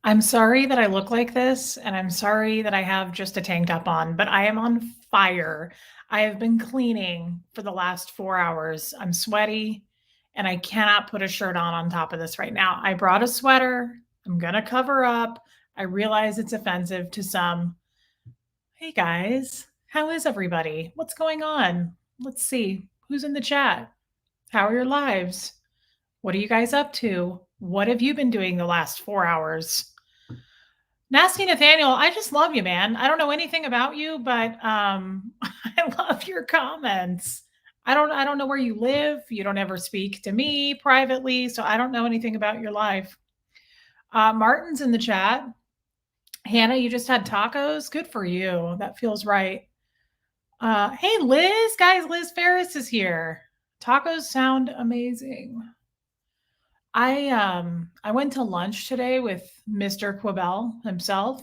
I'm sorry that I look like this, and I'm sorry that I have just a tank top on, but I am on fire. I have been cleaning for the last 4 hours. I'm sweaty, and I cannot put a shirt on top of this right now. I brought a sweater. I'm gonna cover up. I realize it's offensive to some. Hey guys, how is everybody? What's going on? Let's see. Who's in the chat? How are your lives? What are you guys up to? What have you been doing the last 4 hours? Nasty Nathaniel, I just love you, man. I don't know anything about you, but I love your comments. I don't know where you live. You don't ever speak to me privately, so I don't know anything about your life. Martin's in the chat. Hannah, you just had tacos. Good for you. That feels right. Hey, Liz, guys, Liz Ferris is here. Tacos sound amazing. I went to lunch today with Mr. Quibell himself.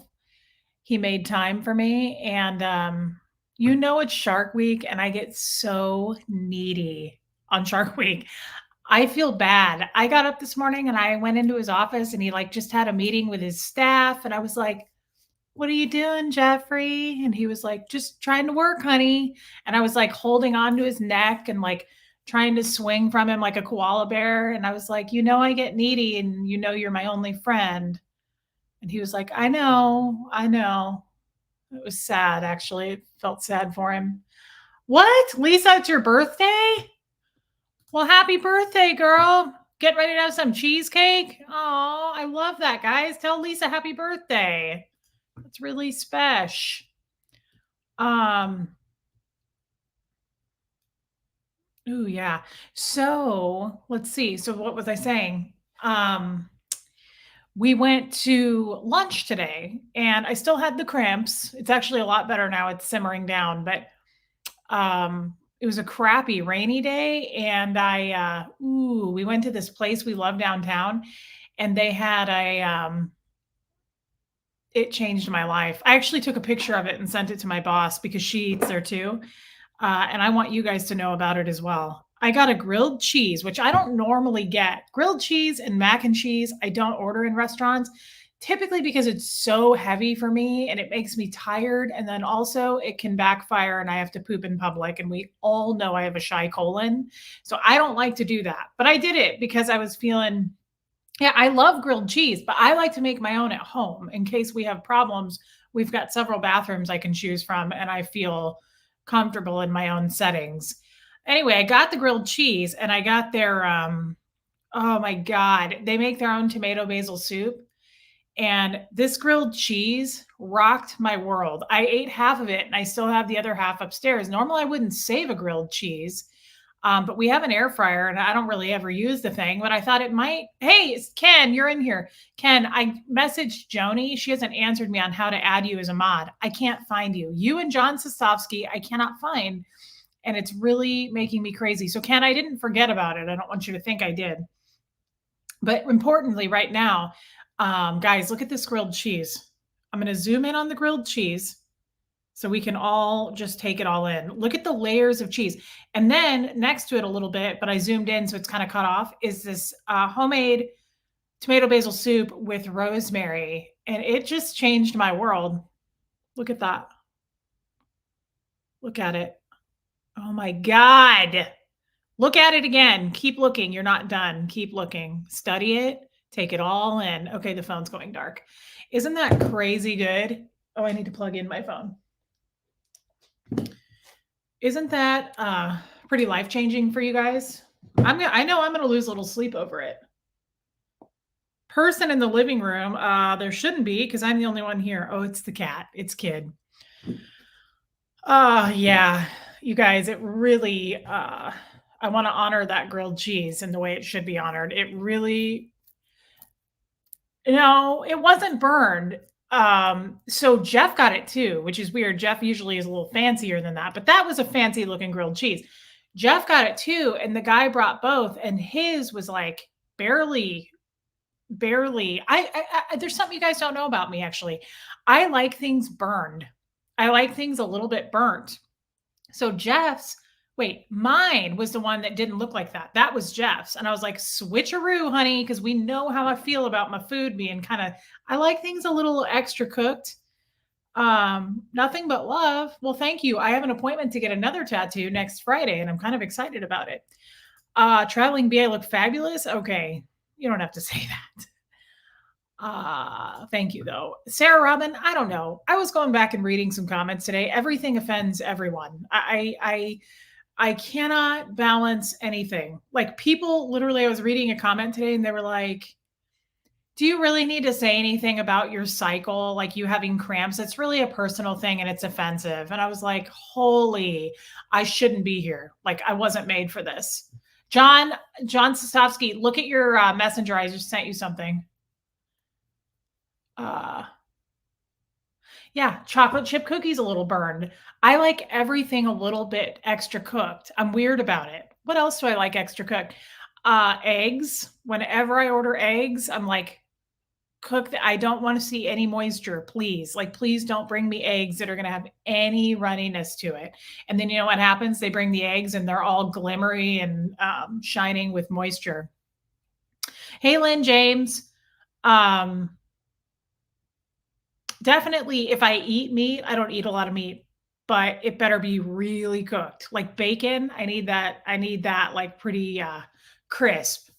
He made time for me, and you know it's Shark Week, and I get so needy on Shark Week. I feel bad. I got up this morning and I went into his office, and he like just had a meeting with his staff, and I was like, "What are you doing, Jeffrey?" And he was like, "Just trying to work, honey." And I was like holding on to his neck and like trying to swing from him like a koala bear. And I was like, "You know, I get needy, and you know, you're my only friend." And he was like, "I know, I know." It was sad, actually. It felt sad for him. What? Lisa, it's your birthday? Well, happy birthday, girl. Get ready to have some cheesecake. Oh, I love that, guys. Tell Lisa happy birthday. That's really special. Oh, yeah. So let's see. So what was I saying? We went to lunch today and I still had the cramps. It's actually a lot better now. It's simmering down, but it was a crappy rainy day, and we went to this place we love downtown, and they had it changed my life. I actually took a picture of it and sent it to my boss because she eats there too. And I want you guys to know about it as well. I got a grilled cheese, which I don't normally get. Grilled cheese and mac and cheese, I don't order in restaurants, typically because it's so heavy for me and it makes me tired. And then also it can backfire and I have to poop in public. And we all know I have a shy colon. So I don't like to do that. But I did it because I was feeling, yeah, I love grilled cheese, but I like to make my own at home in case we have problems. We've got several bathrooms I can choose from, and I feel comfortable in my own settings. Anyway, I got the grilled cheese and I got their oh my god, they make their own tomato basil soup, and this grilled cheese rocked my world. I ate half of it and I still have the other half upstairs. Normally I wouldn't save a grilled cheese. But we have an air fryer and I don't really ever use the thing, but I thought it might. Hey, it's Ken, you're in here. Ken, I messaged Joni. She hasn't answered me on how to add you as a mod. I can't find you. You and John Sostovsky, I cannot find. And it's really making me crazy. So, Ken, I didn't forget about it. I don't want you to think I did. But importantly, right now, guys, look at this grilled cheese. I'm going to zoom in on the grilled cheese so we can all just take it all in. Look at the layers of cheese. And then next to it a little bit, but I zoomed in so it's kind of cut off, is this homemade tomato basil soup with rosemary. And it just changed my world. Look at that. Look at it. Oh my God. Look at it again. Keep looking. You're not done. Keep looking. Study it. Take it all in. Okay, the phone's going dark. Isn't that crazy good? Oh, I need to plug in my phone. Isn't that pretty life-changing for you guys? I know I'm gonna lose a little sleep over it. Person in the living room, there shouldn't be because I'm the only one here. Oh, it's the cat. It's Kid. Yeah, you guys, it really I want to honor that grilled cheese in the way it should be honored. It really, it wasn't burned. So Jeff got it too, which is weird. Jeff usually is a little fancier than that, but that was a fancy looking grilled cheese. Jeff got it too, and the guy brought both, and his was like barely. There's something you guys don't know about me, actually. I like things burned. I like things a little bit burnt. So Jeff's Wait, mine was the one that didn't look like that. That was Jeff's. And I was like, switcheroo, honey, because we know how I feel about my food being kind of, I like things a little extra cooked. Nothing but love. Well, thank you. I have an appointment to get another tattoo next Friday, and I'm kind of excited about it. Traveling BA look fabulous. Okay. You don't have to say that. Thank you though. Sarah Robin, I don't know. I was going back and reading some comments today. Everything offends everyone. I cannot balance anything. Like people literally, I was reading a comment today and they were like, do you really need to say anything about your cycle? Like you having cramps? It's really a personal thing and it's offensive. And I was like, holy, I shouldn't be here. Like I wasn't made for this. John Sostovsky, look at your messenger. I just sent you something. Uh, yeah, chocolate chip cookies a little burned. I like everything a little bit extra cooked. I'm weird about it. What else do I like extra cooked? Eggs. Whenever I order eggs, I'm like, I don't want to see any moisture, please. Like, please don't bring me eggs that are going to have any runniness to it. And then you know what happens? They bring the eggs and they're all glimmery and shining with moisture. Hey, Lynn James. Definitely, if I eat meat, I don't eat a lot of meat, but it better be really cooked. Like bacon, I need that like pretty crisp.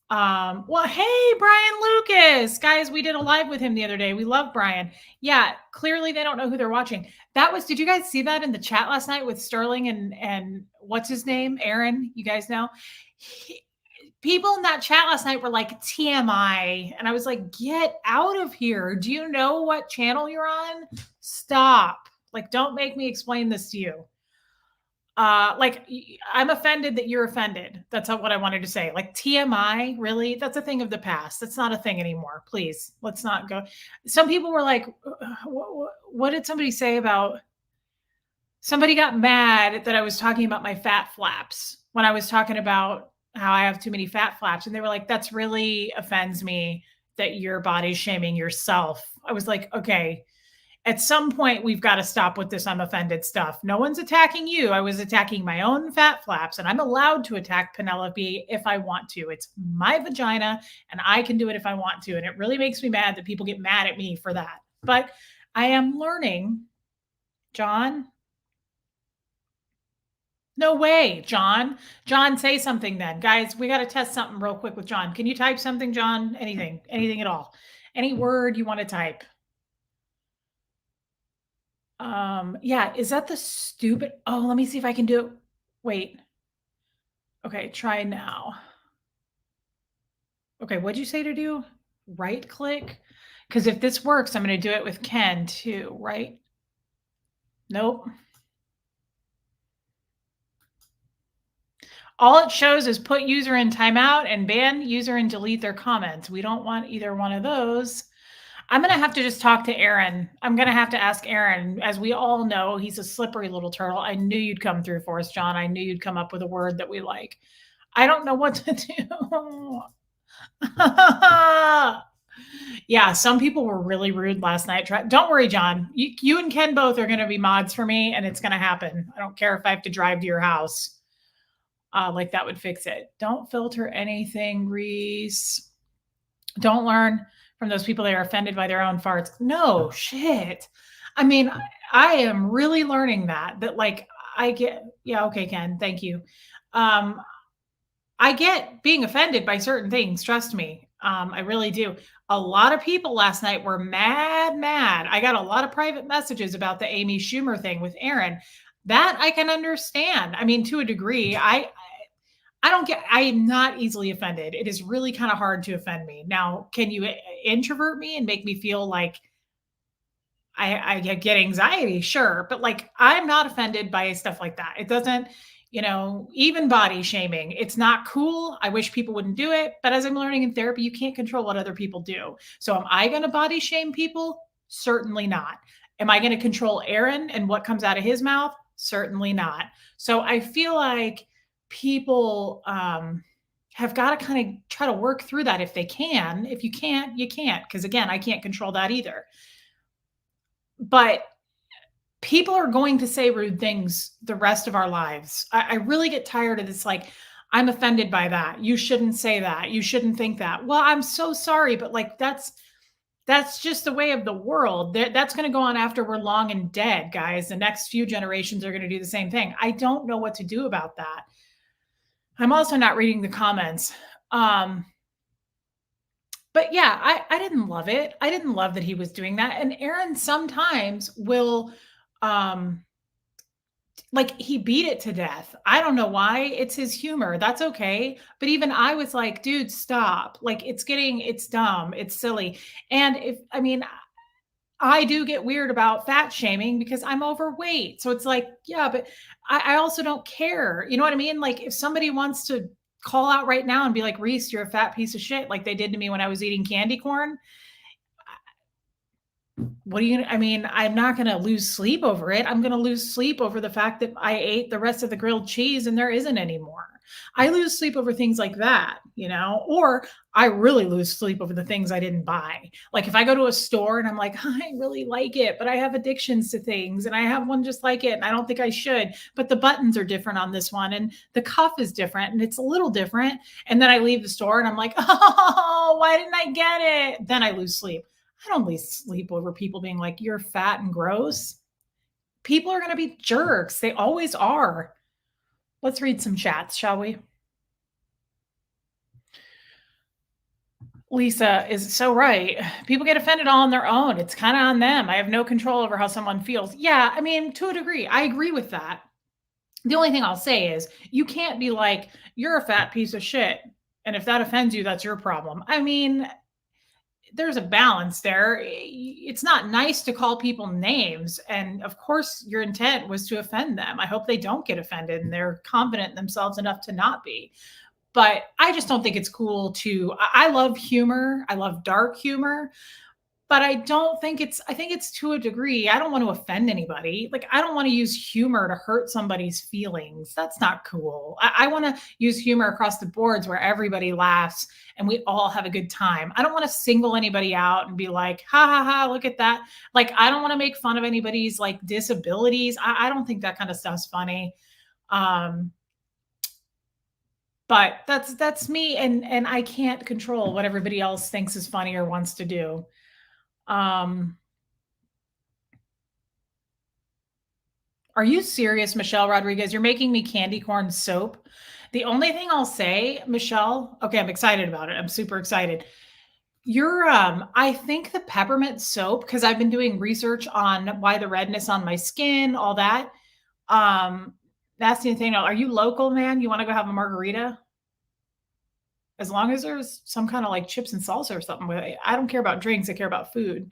Well, hey, Brian Lucas. Guys, we did a live with him the other day. We love Brian. Yeah, clearly they don't know who they're watching. Did you guys see that in the chat last night with Sterling and what's his name? Aaron, you guys know? People in that chat last night were like TMI. And I was like, get out of here. Do you know what channel you're on? Stop. Like, don't make me explain this to you. Like I'm offended that you're offended. That's what I wanted to say. Like TMI, really? That's a thing of the past. That's not a thing anymore. Please, let's not go. Some people were like, what did somebody say about, somebody got mad that I was talking about my fat flaps when I was talking about how I have too many fat flaps. And they were like, that's really offends me that you're body shaming yourself. I was like, okay, at some point we've got to stop with this I'm offended stuff. No one's attacking you. I was attacking my own fat flaps, and I'm allowed to attack Penelope if I want to. It's my vagina and I can do it if I want to. And it really makes me mad that people get mad at me for that. But I am learning. John? No way, John. John, say something then. Guys, we got to test something real quick with John. Can you type something, John? Anything at all. Any word you want to type. Yeah, is that the stupid? Oh, let me see if I can do it. Wait. Okay, try now. Okay, what'd you say to do? Right click? Because if this works, I'm going to do it with Ken too, right? Nope. All it shows is put user in timeout and ban user and delete their comments. We don't want either one of those. I'm going to have to just talk to Aaron. I'm going to have to ask Aaron. As we all know, he's a slippery little turtle. I knew you'd come through for us, John. I knew you'd come up with a word that we like. I don't know what to do. Yeah, some people were really rude last night. Don't worry, John. You and Ken both are going to be mods for me, and it's going to happen. I don't care if I have to drive to your house. Like that would fix it. Don't filter anything, Reese. Don't learn from those people that are offended by their own farts. No shit. I mean, I am really learning that like I get, yeah, okay, Ken, thank you. I get being offended by certain things. Trust me. I really do. A lot of people last night were mad. I got a lot of private messages about the Amy Schumer thing with Aaron. That I can understand. I mean, to a degree, I am not easily offended. It is really kind of hard to offend me. Now, can you introvert me and make me feel like I get anxiety? Sure. But like, I'm not offended by stuff like that. It doesn't, even body shaming. It's not cool. I wish people wouldn't do it. But as I'm learning in therapy, you can't control what other people do. So am I going to body shame people? Certainly not. Am I going to control Aaron and what comes out of his mouth? Certainly not. So I feel like people have got to kind of try to work through that if they can. If you can't, you can't. Because again, I can't control that either. But people are going to say rude things the rest of our lives. I really get tired of this. Like, I'm offended by that. You shouldn't say that. You shouldn't think that. Well, I'm so sorry, but like that's just the way of the world. That's going to go on after we're long and dead, guys. The next few generations are going to do the same thing. I don't know what to do about that. I'm also not reading the comments. But yeah, I didn't love it. I didn't love that he was doing that. And Aaron sometimes will, like, he beat it to death. I don't know why. It's his humor. That's okay. But even I was like, dude, stop. Like, it's dumb. It's silly. And I do get weird about fat shaming because I'm overweight. So it's like, yeah, but I also don't care. You know what I mean? Like, if somebody wants to call out right now and be like, Reese, you're a fat piece of shit, like they did to me when I was eating candy corn, I'm not going to lose sleep over it. I'm going to lose sleep over the fact that I ate the rest of the grilled cheese and there isn't anymore. I lose sleep over things like that, or I really lose sleep over the things I didn't buy. Like if I go to a store and I'm like, I really like it, but I have addictions to things and I have one just like it and I don't think I should, but the buttons are different on this one and the cuff is different and it's a little different. And then I leave the store and I'm like, oh, why didn't I get it? Then I lose sleep. I don't lose sleep over people being like, you're fat and gross. People are going to be jerks. They always are. Let's read some chats, shall we? Lisa is so right. People get offended all on their own. It's kind of on them. I have no control over how someone feels. Yeah, to a degree, I agree with that. The only thing I'll say is you can't be like, you're a fat piece of shit. And if that offends you, that's your problem. There's a balance there. It's not nice to call people names. And of course, your intent was to offend them. I hope they don't get offended and they're confident in themselves enough to not be. But I just don't think it's cool I love humor. I love dark humor. But I think it's to a degree. I don't want to offend anybody. Like, I don't want to use humor to hurt somebody's feelings. That's not cool. I want to use humor across the boards where everybody laughs and we all have a good time. I don't want to single anybody out and be like, ha ha ha, look at that. Like, I don't want to make fun of anybody's like disabilities. I don't think that kind of stuff's funny. But that's me, and I can't control what everybody else thinks is funny or wants to do. Are you serious, Michelle Rodriguez? You're making me candy corn soap. The only thing I'll say, Michelle, okay, I'm excited about it. I'm super excited. I think the peppermint soap, because I've been doing research on why the redness on my skin, all that. That's the thing. Are you local, man? You want to go have a margarita? As long as there's some kind of like chips and salsa or something with it. I don't care about drinks. I care about food.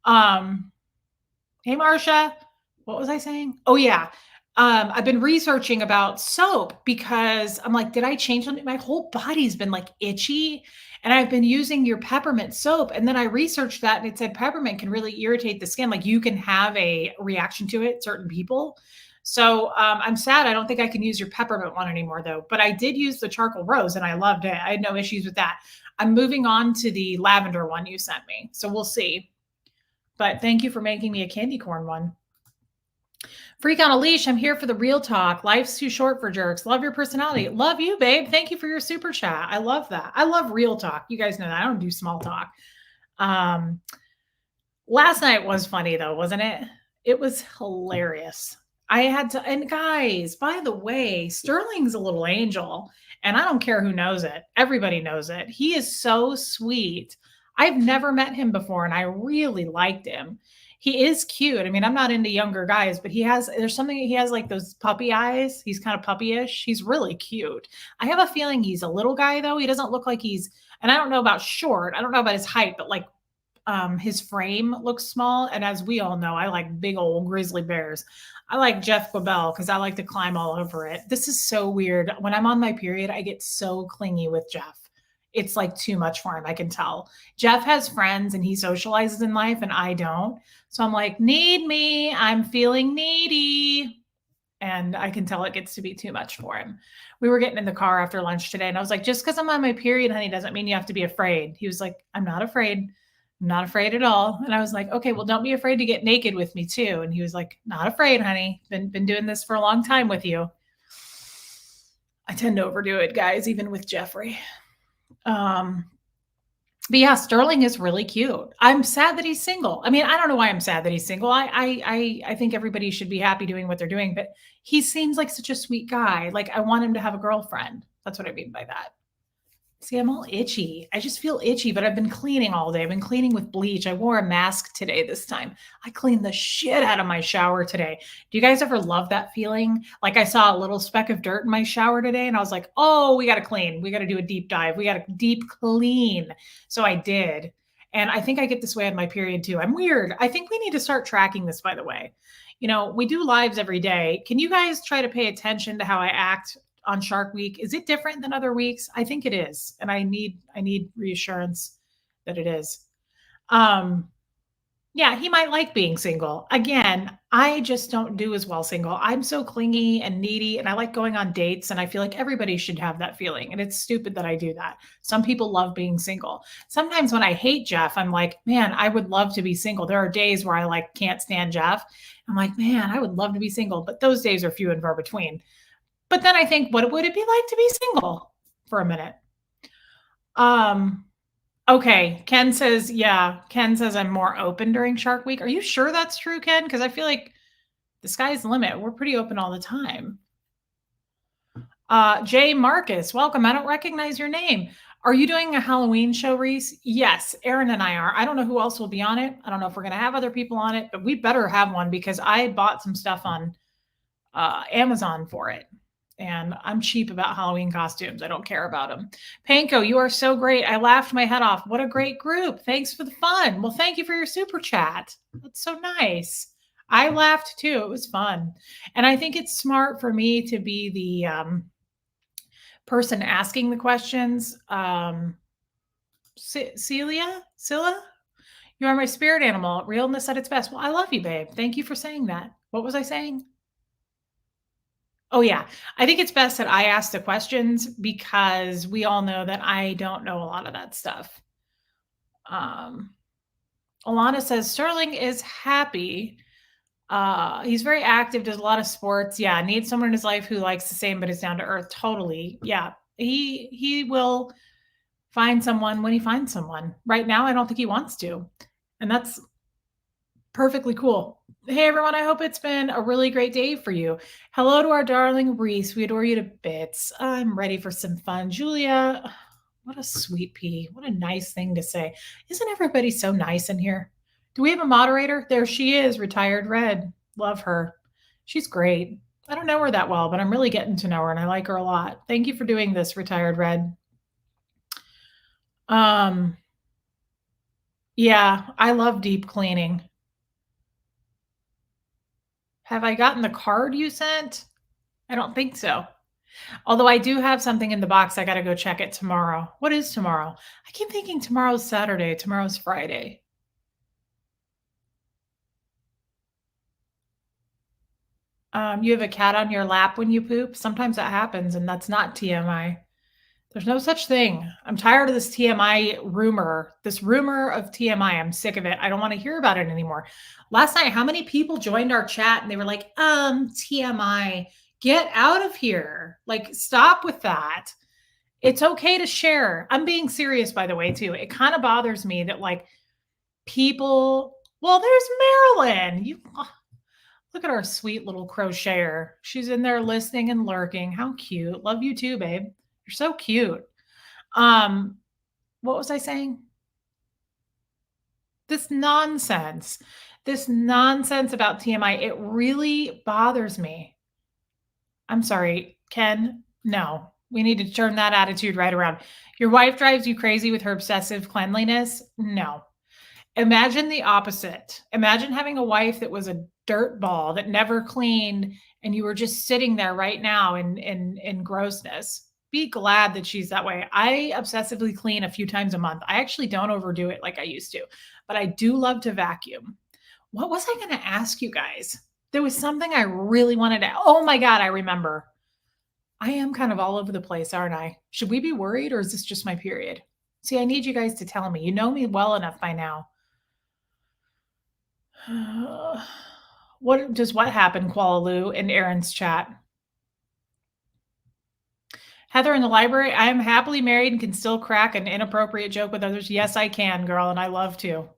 Hey, Marcia, what was I saying? Oh, yeah. I've been researching about soap because I'm like, did I change something? My whole body's been like itchy and I've been using your peppermint soap. And then I researched that and it said peppermint can really irritate the skin. Like you can have a reaction to it, certain people. So I'm sad. I don't think I can use your peppermint one anymore though, but I did use the charcoal rose and I loved it. I had no issues with that. I'm moving on to the lavender one you sent me. So we'll see. But thank you for making me a candy corn one. Freak on a leash. I'm here for the real talk. Life's too short for jerks. Love your personality. Love you, babe. Thank you for your super chat. I love that. I love real talk. You guys know that. I don't do small talk. Last night was funny though, wasn't it? It was hilarious. And guys, by the way, Sterling's a little angel and I don't care who knows it. Everybody knows it. He is so sweet. I've never met him before and I really liked him. He is cute. I'm not into younger guys, but he has like those puppy eyes. He's kind of puppyish. He's really cute. I have a feeling he's a little guy though. He doesn't look like and I don't know about short. I don't know about his height, but like his frame looks small. And as we all know, I like big old grizzly bears. I like Jeff Quabell because I like to climb all over it. This is so weird. When I'm on my period, I get so clingy with Jeff. It's like too much for him. I can tell. Jeff has friends and he socializes in life and I don't. So I'm like, need me. I'm feeling needy. And I can tell it gets to be too much for him. We were getting in the car after lunch today and I was like, just because I'm on my period, honey, doesn't mean you have to be afraid. He was like, I'm not afraid. I'm not afraid at all. And I was like, okay, well, don't be afraid to get naked with me too. And he was like, not afraid, honey. Been doing this for a long time with you. I tend to overdo it, guys, even with Jeffrey. But yeah, Sterling is really cute. I'm sad that he's single. I mean, I don't know why I'm sad that he's single. I think everybody should be happy doing what they're doing, but he seems like such a sweet guy. Like I want him to have a girlfriend. That's what I mean by that. See, I'm all itchy. I just feel itchy, but I've been cleaning all day. I've been cleaning with bleach. I wore a mask today this time. I cleaned the shit out of my shower today. Do you guys ever love that feeling? Like I saw a little speck of dirt in my shower today and I was like, oh, we got to clean. We got to do a deep dive. We got to deep clean. So I did. And I think I get this way on my period too. I'm weird. I think we need to start tracking this, by the way. You know, we do lives every day. Can you guys try to pay attention to how I act on Shark Week? Is it different than other weeks? I think it is. And I need reassurance that it is. Yeah, he might like being single. Again, I just don't do as well single. I'm so clingy and needy and I like going on dates and I feel like everybody should have that feeling. And it's stupid that I do that. Some people love being single. Sometimes when I hate Jeff, I'm like, man, I would love to be single. There are days where I like can't stand Jeff. I'm like, man, I would love to be single, but those days are few and far between. But then I think, what would it be like to be single for a minute? Okay. Ken says, yeah. Ken says I'm more open during Shark Week. Are you sure that's true, Ken? Because I feel like the sky's the limit. We're pretty open all the time. Jay Marcus, welcome. I don't recognize your name. Are you doing a Halloween show, Reese? Yes, Aaron and I are. I don't know who else will be on it. I don't know if we're going to have other people on it, but we better have one because I bought some stuff on Amazon for it. And I'm cheap about Halloween costumes. I don't care about them. Panko, you are so great. I laughed my head off. What a great group. Thanks for the fun. Well, thank you for your super chat. That's so nice. I laughed too. It was fun. And I think it's smart for me to be the person asking the questions. Scylla, you are my spirit animal. Realness at its best. Well, I love you, babe. Thank you for saying that. What was I saying? Oh, yeah. I think it's best that I ask the questions because we all know that I don't know a lot of that stuff. Alana says Sterling is happy. He's very active, does a lot of sports. Yeah, needs someone in his life who likes the same but is down to earth. Totally. Yeah. He will find someone when he finds someone. Right now, I don't think he wants to. And that's perfectly cool. Hey, everyone. I hope it's been a really great day for you. Hello to our darling Reese. We adore you to bits. I'm ready for some fun. Julia, what a sweet pea. What a nice thing to say. Isn't everybody so nice in here? Do we have a moderator? There she is, Retired Red. Love her. She's great. I don't know her that well, but I'm really getting to know her and I like her a lot. Thank you for doing this, Retired Red. Yeah, I love deep cleaning. Have I gotten the card you sent? I don't think so. Although I do have something in the box. I got to go check it tomorrow. What is tomorrow? I keep thinking tomorrow's Saturday. Tomorrow's Friday. You have a cat on your lap when you poop. Sometimes that happens, and that's not TMI. There's no such thing. I'm tired of this TMI rumor, this rumor of TMI. I'm sick of it. I don't want to hear about it anymore. Last night, how many people joined our chat and they were like, TMI, get out of here. Like, stop with that. It's okay to share. I'm being serious, by the way, too. It kind of bothers me that, like, people, well, there's Marilyn. You look at our sweet little crocheter. She's in there listening and lurking. How cute. Love you too, babe. You're so cute. What was I saying? This nonsense about TMI, it really bothers me. I'm sorry, Ken. No, we need to turn that attitude right around. Your wife drives you crazy with her obsessive cleanliness? No. Imagine the opposite. Imagine having a wife that was a dirt ball that never cleaned and you were just sitting there right now in grossness. Be glad that she's that way. I obsessively clean a few times a month. I actually don't overdo it like I used to, but I do love to vacuum. What was I going to ask you guys? There was something I really wanted to. Oh my God, I remember. I am kind of all over the place, aren't I? Should we be worried or is this just my period? See, I need you guys to tell me. You know me well enough by now. What happen, Qualaloo in Aaron's chat? Heather in the library, I am happily married and can still crack an inappropriate joke with others. Yes, I can, girl, and I love to.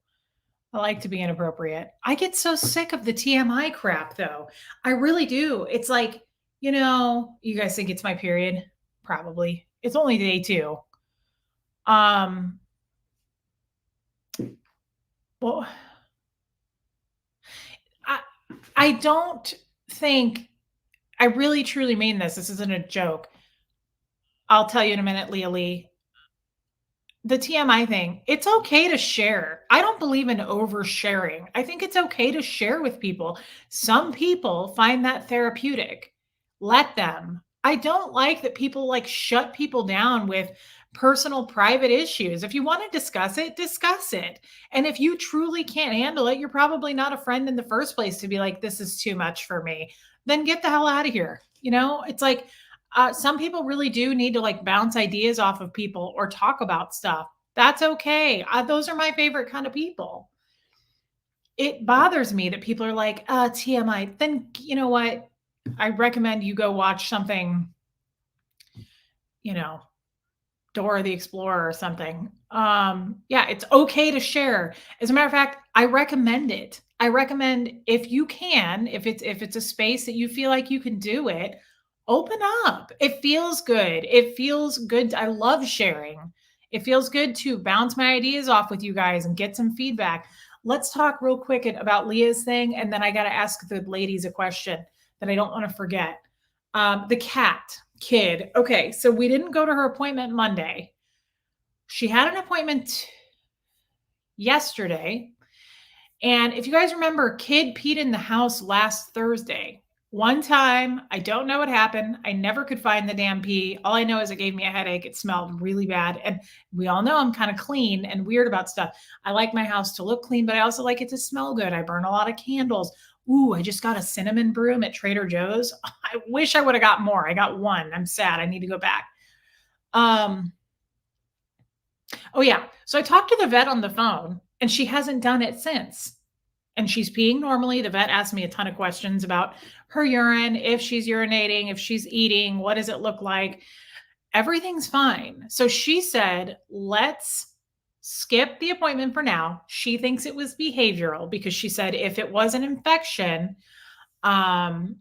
I like to be inappropriate. I get so sick of the TMI crap though. I really do. It's like, you guys think it's my period? Probably. It's only day 2. Um, well, I I don't think I really truly mean this. This isn't a joke. I'll tell you in a minute, Leah Lee. The TMI thing, it's okay to share. I don't believe in oversharing. I think it's okay to share with people. Some people find that therapeutic. Let them. I don't like that people like shut people down with personal private issues. If you want to discuss it, discuss it. And if you truly can't handle it, you're probably not a friend in the first place to be like, this is too much for me. Then get the hell out of here. It's like some people really do need to like bounce ideas off of people or talk about stuff. That's okay. Those are my favorite kind of people. It bothers me that people are like, TMI. Then you know what? I recommend you go watch something, you know, Dora the Explorer or something. Yeah, it's okay to share. As a matter of fact, I recommend it. I recommend if you can, if it's a space that you feel like you can do it, open up. It feels good. It feels good. I love sharing. It feels good to bounce my ideas off with you guys and get some feedback. Let's talk real quick about Leah's thing, and then I got to ask the ladies a question that I don't want to forget. The cat kid. Okay, so we didn't go to her appointment Monday. She had an appointment yesterday. And if you guys remember, kid peed in the house last Thursday. One time, I don't know what happened. I never could find the damn pee. All I know is it gave me a headache. It smelled really bad. And we all know I'm kind of clean and weird about stuff. I like my house to look clean, but I also like it to smell good. I burn a lot of candles. Ooh, I just got a cinnamon broom at Trader Joe's. I wish I would have got more. I got one. I'm sad. I need to go back. Um, oh yeah. So I talked to the vet on the phone and she hasn't done it since. And she's peeing normally. The vet asked me a ton of questions about her urine, if she's urinating, if she's eating, what does it look like? Everything's fine. So she said, let's skip the appointment for now. She thinks it was behavioral because she said if it was an infection, um,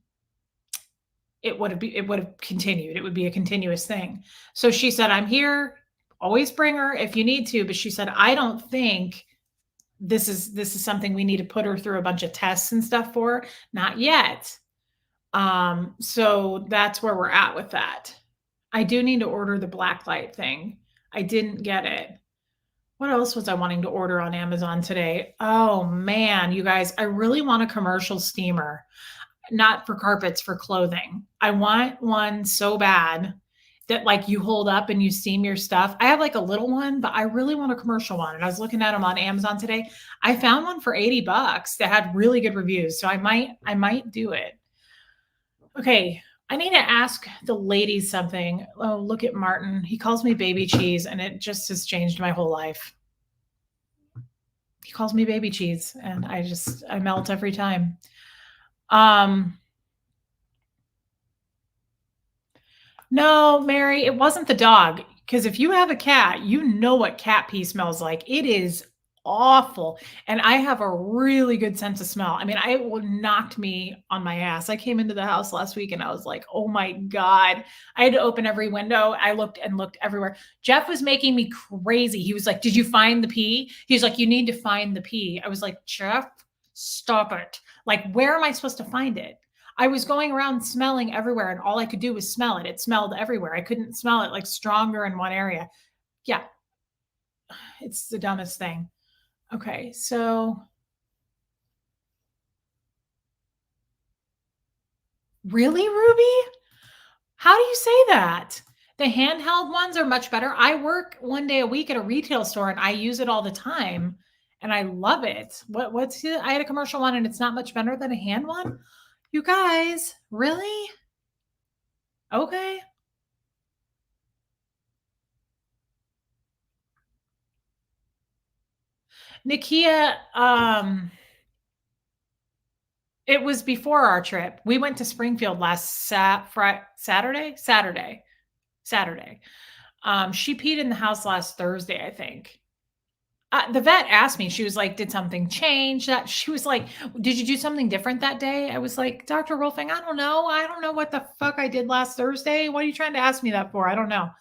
it would have continued. It would be a continuous thing. So she said, I'm here. Always bring her if you need to. But she said, I don't think this is something we need to put her through a bunch of tests and stuff for. Not yet. So that's where we're at with that. I do need to order the black light thing. I didn't get it. What else was I wanting to order on Amazon today? Oh man, you guys, I really want a commercial steamer, not for carpets, for clothing. I want one so bad that like you hold up and you steam your stuff. I have like a little one, but I really want a commercial one. And I was looking at them on Amazon today. I found one for $80 that had really good reviews. So I might do it. Okay. I need to ask the ladies something. Oh, look at Martin. He calls me baby cheese and it just has changed my whole life. He calls me baby cheese and I melt every time. Um, No, Mary, it wasn't the dog. Because if you have a cat, you know what cat pee smells like. It is awful. And I have a really good sense of smell. I mean, knocked me on my ass. I came into the house last week and I was like, oh my God. I had to open every window. I looked and looked everywhere. Jeff was making me crazy. He was like, did you find the pee? He's like, you need to find the pee. I was like, Jeff, stop it. Like, where am I supposed to find it? I was going around smelling everywhere and all I could do was smell it. It smelled everywhere. I couldn't smell it like stronger in one area. Yeah, it's the dumbest thing. Okay, so really, Ruby? How do you say that? The handheld ones are much better. I work one day a week at a retail store and I use it all the time and I love it. What's it? I had a commercial one and it's not much better than a hand one. You guys, really? Okay. Nikia, It was before our trip. We went to Springfield last Saturday? Saturday. She peed in the house last Thursday, I think. The vet asked me, she was like, "Did something change?" That she was like, "Did you do something different that day?" I was like, "Dr. Rolfing, I don't know. I don't know what the fuck I did last Thursday. What are you trying to ask me that for? I don't know."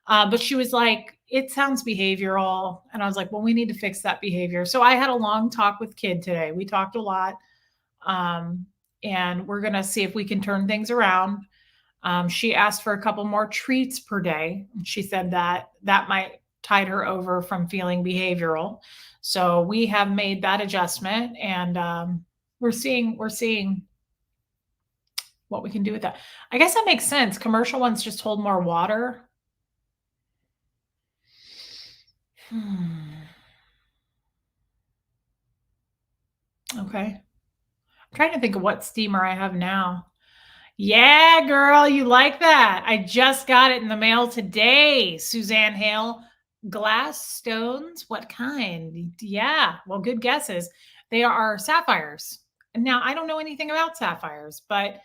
But she was like, "It sounds behavioral." And I was like, "Well, we need to fix that behavior." So I had a long talk with Kid today. We talked a lot. Um, and we're going to see if we can turn things around. She asked for a couple more treats per day. She said that that might tide her over from feeling behavioral. So we have made that adjustment, and we're seeing what we can do with that. I guess that makes sense. Commercial ones just hold more water. Hmm. Okay. I'm trying to think of what steamer I have now. Yeah, girl, you like that. I just got it in the mail today. Suzanne Hale, glass stones. What kind? Yeah, well, good guesses. They are sapphires. Now, I don't know anything about sapphires, but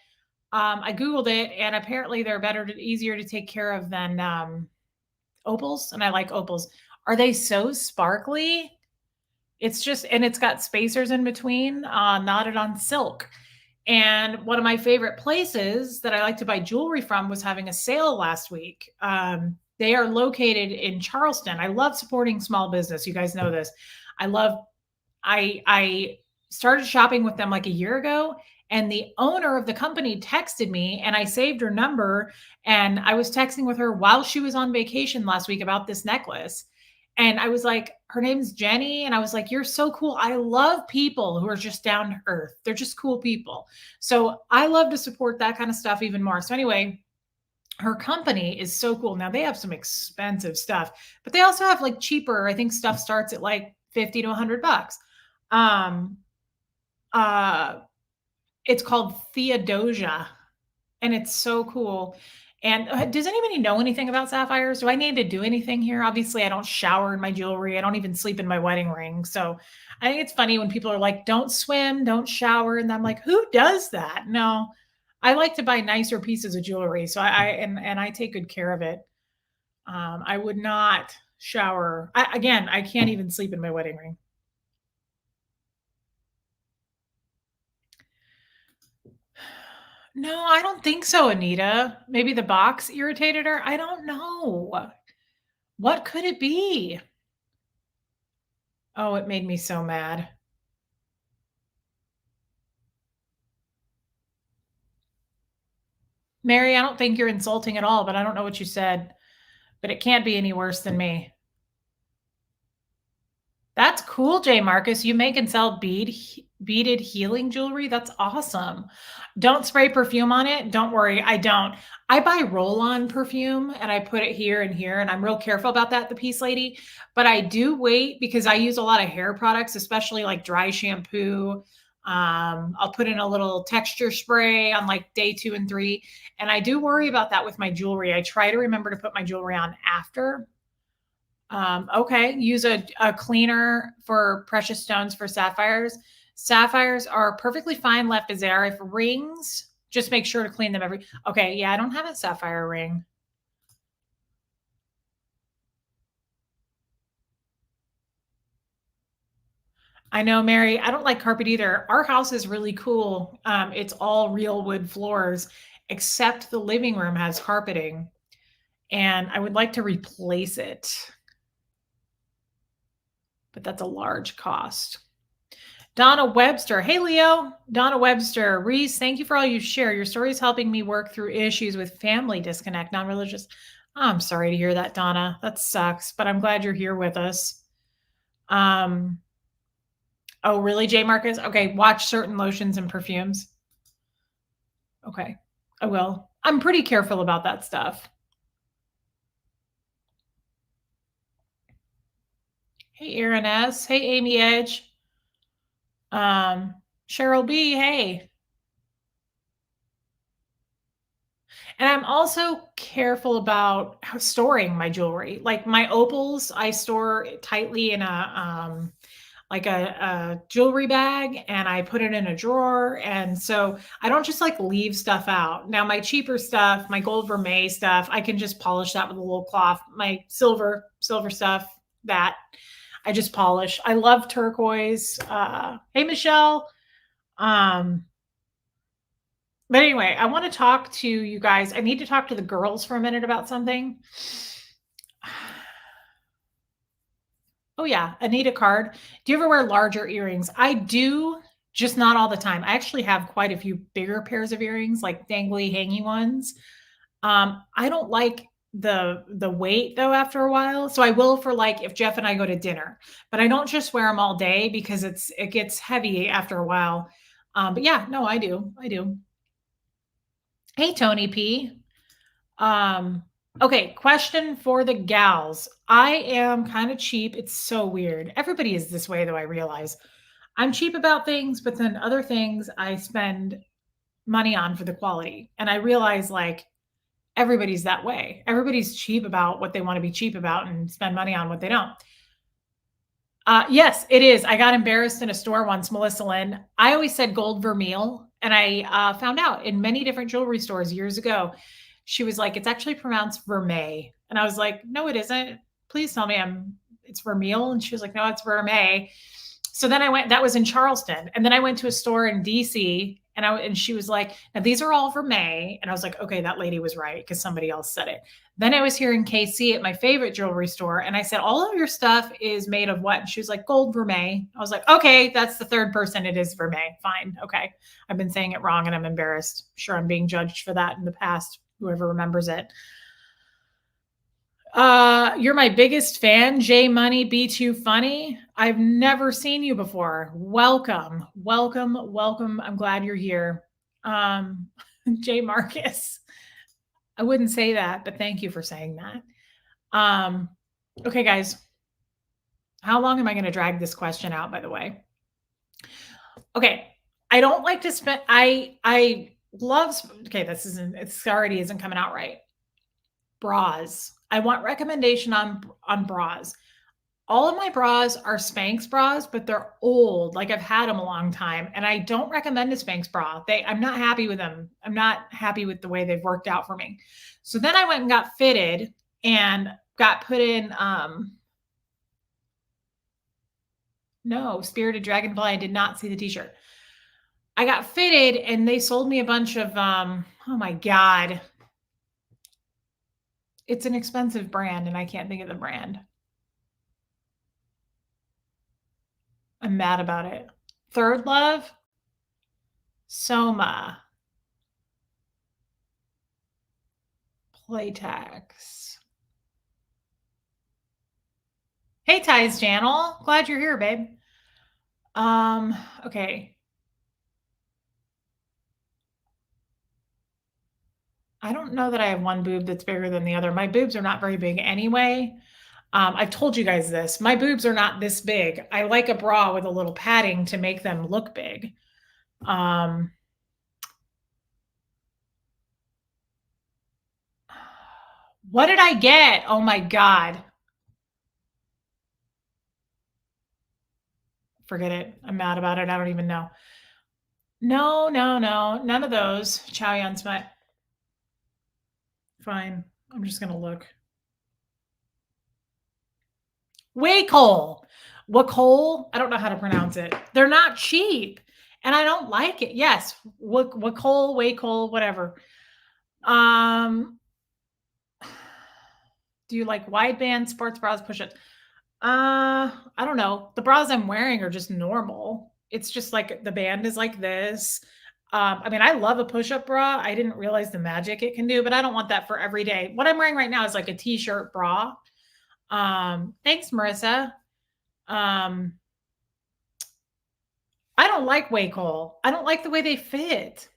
I Googled it, and apparently they're easier to take care of than opals. And I like opals. Are they so sparkly? It's just, and it's got spacers in between, knotted on silk. And one of my favorite places that I like to buy jewelry from was having a sale last week. They are located in Charleston. I love supporting small business. You guys know this. I love I started shopping with them like a year ago, and the owner of the company texted me, and I saved her number, and I was texting with her while she was on vacation last week about this necklace. And I was like, her name's Jenny, and I was like, "You're so cool. I love people who are just down to earth. They're just cool people." So I love to support that kind of stuff even more. So anyway, her company is so cool. Now they have some expensive stuff, but they also have like cheaper. I think stuff starts at like 50 to 100 bucks. Um, uh, it's called Theodosia, and it's so cool. And does anybody know anything about sapphires? Do I need to do anything here? Obviously, I don't shower in my jewelry. I don't even sleep in my wedding ring. So I think it's funny when people are like, "Don't swim, don't shower," and I'm like, "Who does that?" No, I like to buy nicer pieces of jewelry, so I I take good care of it. I would not shower. Again, I can't even sleep in my wedding ring. No, I don't think so, Anita. Maybe the box irritated her. I don't know. What could it be? Oh, it made me so mad. Mary, I don't think you're insulting at all, but I don't know what you said. But it can't be any worse than me. That's cool, Jay Marcus. You make and sell beaded healing jewelry. That's awesome. Don't spray perfume on it. Don't worry, I don't. I buy roll-on perfume and I put it here and here, and I'm real careful about that, the Peace Lady. But I do wait because I use a lot of hair products, especially like dry shampoo. I'll put in a little texture spray on like day 2 and 3. And I do worry about that with my jewelry. I try to remember to put my jewelry on after. Okay, use a cleaner for precious stones for sapphires. Sapphires are perfectly fine left as they are. If rings, just make sure to clean them every. Okay, yeah, I don't have a sapphire ring. I know, Mary. I don't like carpet either. Our house is really cool. It's all real wood floors, except the living room has carpeting, and I would like to replace it, but that's a large cost. Donna Webster. Hey, Leo. Donna Webster. Reese, thank you for all you share. Your story is helping me work through issues with family disconnect, non religious. I'm sorry to hear that, Donna. That sucks, but I'm glad you're here with us. Um, oh, really, J Marcus? Okay, watch certain lotions and perfumes. Okay, I will. I'm pretty careful about that stuff. Hey, Aaron S. Hey, Amy Edge. Cheryl B. Hey. And I'm also careful about storing my jewelry. Like my opals, I store tightly in like a jewelry bag, and I put it in a drawer. And so I don't just like leave stuff out. Now, my cheaper stuff, my gold vermeil stuff, I can just polish that with a little cloth. My silver stuff, that I just polish. I love turquoise. Hey, Michelle. Um, but anyway, I want to talk to you guys. I need to talk to the girls for a minute about something. Oh, yeah. Anita Card. Do you ever wear larger earrings? I do, just not all the time. I actually have quite a few bigger pairs of earrings, like dangly, hangy ones. I don't like the weight though after a while. So I will for like if Jeff and I go to dinner, but I don't just wear them all day because it gets heavy after a while. But yeah, no, I do. I do. Hey, Tony P. Okay, question for the gals. I am kind of cheap. It's so weird. Everybody is this way, though, I realize. I'm cheap about things, but then other things I spend money on for the quality. And I realize like everybody's that way. Everybody's cheap about what they want to be cheap about and spend money on what they don't. Yes, it is. I got embarrassed in a store once, Melissa Lynn. I always said gold vermeil, and I found out in many different jewelry stores years ago. She was like, "It's actually pronounced vermeil," and I was like, "No, it isn't. Please tell me it's vermeil." And she was like, "No, it's vermeil." So then I went. That was in Charleston, and then I went to a store in DC, and she was like, "Now these are all vermeil," and I was like, "Okay, that lady was right because somebody else said it." Then I was here in KC at my favorite jewelry store, and I said, "All of your stuff is made of what?" And she was like, "Gold vermeil." I was like, "Okay, that's the third person. It is vermeil. Fine. Okay. I've been saying it wrong and I'm embarrassed. Sure, I'm being judged for that in the past. Whoever remembers it. You're my biggest fan, J Money Be Too Funny. I've never seen you before. Welcome, welcome, welcome. I'm glad you're here. Um, J Marcus. I wouldn't say that, but thank you for saying that. Um, okay, guys. How long am I going to drag this question out, by the way? Okay. I don't like to spend I love okay, this already isn't coming out right. Bras. I want recommendation on bras. All of my bras are Spanx bras, but they're old. Like I've had them a long time, and I don't recommend a Spanx bra. I'm not happy with them. I'm not happy with the way they've worked out for me. So then I went and got fitted and got put in no, Spirited Dragonfly. I did not see the t-shirt. I got fitted and they sold me a bunch of oh my god. It's an expensive brand and I can't think of the brand. I'm mad about it. Third Love, Soma, Playtex. Hey, Ty's channel. Glad you're here, babe. Okay. I don't know that I have one boob that's bigger than the other. My boobs are not very big anyway. I've told you guys this. My boobs are not this big. I like a bra with a little padding to make them look big. What did I get? Oh my God. Forget it. I'm mad about it. I don't even know. No, no, no. None of those. Chow Yun Smut. Fine. I'm just going to look. Wacol. Wacol. I don't know how to pronounce it. They're not cheap. And I don't like it. Yes. Wacol, whatever. Do you like wideband sports bras, push-ups? I don't know. The bras I'm wearing are just normal. It's just like the band is like this. I mean, I love a push-up bra. I didn't realize the magic it can do, but I don't want that for every day. What I'm wearing right now is like a t-shirt bra. Thanks, Marissa. I don't like Wacol. I don't like the way they fit.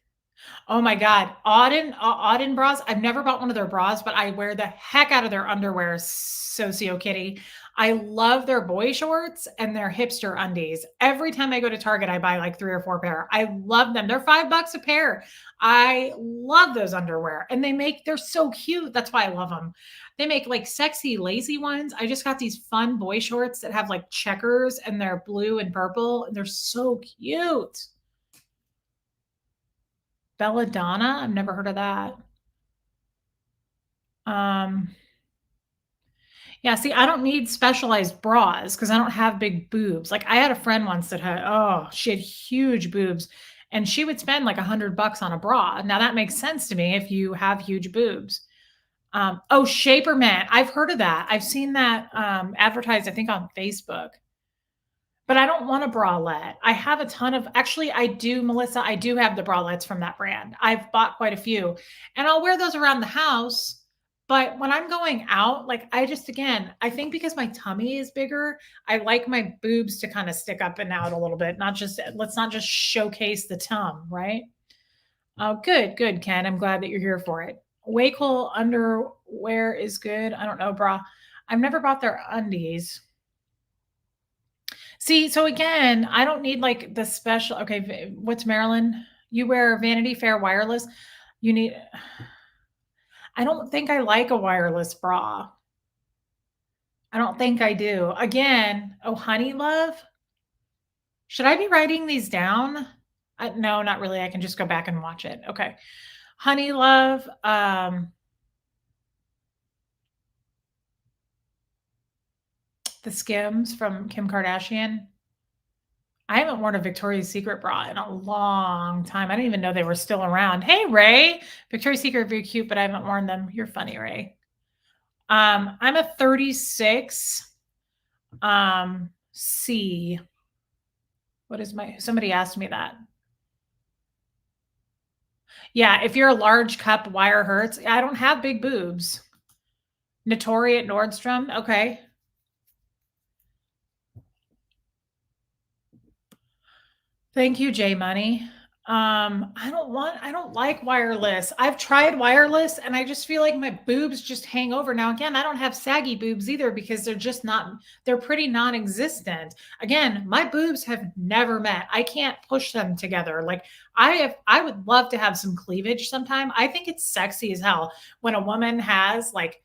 Oh my God. Auden bras. I've never bought one of their bras, but I wear the heck out of their underwear, Socio Kitty. I love their boy shorts and their hipster undies. Every time I go to Target, I buy like 3 or 4 pair. I love them. They're $5 a pair. I love those underwear. And they're so cute. That's why I love them. They make like sexy, lazy ones. I just got these fun boy shorts that have like checkers and they're blue and purple. And they're so cute. Belladonna? I've never heard of that. Um, yeah, see, I don't need specialized bras because I don't have big boobs. Like I had a friend once that she had huge boobs and she would spend like $100 on a bra. Now that makes sense to me if you have huge boobs. Shaper Man. I've heard of that. I've seen that advertised, I think, on Facebook. But I don't want a bralette. I have a ton of actually, I do, Melissa, I do have the bralettes from that brand. I've bought quite a few, and I'll wear those around the house, but when I'm going out, like, I just again, I think because my tummy is bigger, I like my boobs to kinda stick up and out a little bit, not just let's not just showcase the tum, right? Oh, good, good, Ken. I'm glad that you're here for it. Wakel underwear is good. I don't know, bra. I've never bought their undies. See, so again, I don't need like the special. Okay, what's Marilyn? You wear Vanity Fair wireless. You need. I don't think I like a wireless bra. I don't think I do. Again, oh, honey love. Should I be writing these down? No, not really. I can just go back and watch it. Okay, honey love. The Skims from Kim Kardashian. I haven't worn a Victoria's Secret bra in a long time. I didn't even know they were still around. Hey, Ray. Victoria's Secret are very cute, but I haven't worn them. You're funny, Ray. I'm a 36 C. What is somebody asked me that. Yeah, if you're a large cup, wire hurts. I don't have big boobs. Notori at Nordstrom. Okay. Thank you, J Money. I don't like wireless. I've tried wireless and I just feel like my boobs just hang over. Now, again, I don't have saggy boobs either because they're pretty non-existent. Again, my boobs have never met. I can't push them together. Like I would love to have some cleavage sometime. I think it's sexy as hell when a woman has like,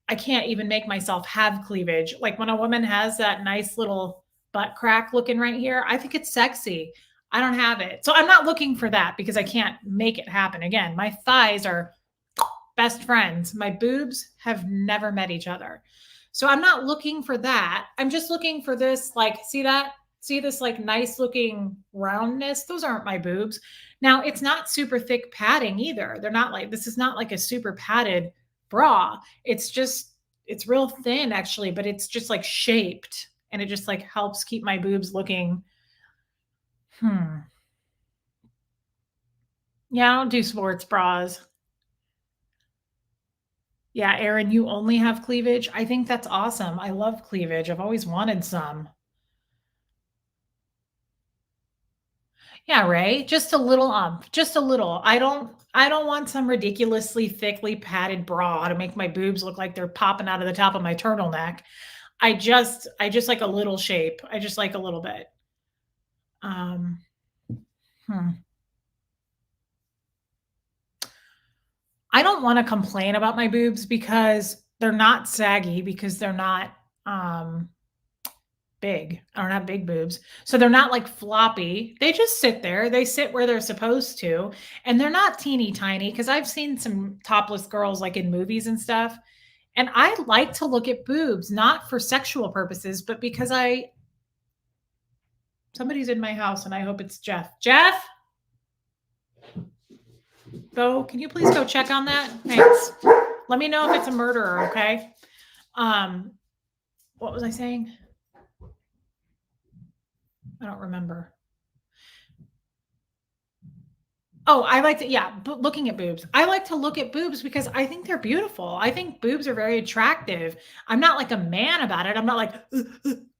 I can't even make myself have cleavage. Like when a woman has that nice little butt crack looking right here, I think it's sexy. I don't have it. So I'm not looking for that because I can't make it happen. Again, my thighs are best friends. My boobs have never met each other. So I'm not looking for that. I'm just looking for this, like, see that? See this like nice looking roundness? Those aren't my boobs. Now, it's not super thick padding either. This is not like a super padded bra. It's real thin actually, but it's just like shaped and it just like helps keep my boobs looking. Yeah, I don't do sports bras. Yeah, Aaron, you only have cleavage? I think that's awesome. I love cleavage. I've always wanted some. Yeah, Ray, just a little. I don't want some ridiculously thickly padded bra to make my boobs look like they're popping out of the top of my turtleneck. I just like a little shape. I just like a little bit. Um, hmm. I don't want to complain about my boobs because they're not saggy because they're not um big. I don't have big boobs. So they're not like floppy. They just sit there. They sit where they're supposed to. And they're not teeny tiny because I've seen some topless girls like in movies and stuff. And I like to look at boobs, not for sexual purposes, but because somebody's in my house and I hope it's Jeff. Jeff, can you please go check on that? Thanks. Let me know if it's a murderer, okay? What was I saying? I don't remember. Oh, I like to, yeah, looking at boobs. I like to look at boobs because I think they're beautiful. I think boobs are very attractive. I'm not like a man about it. I'm not like,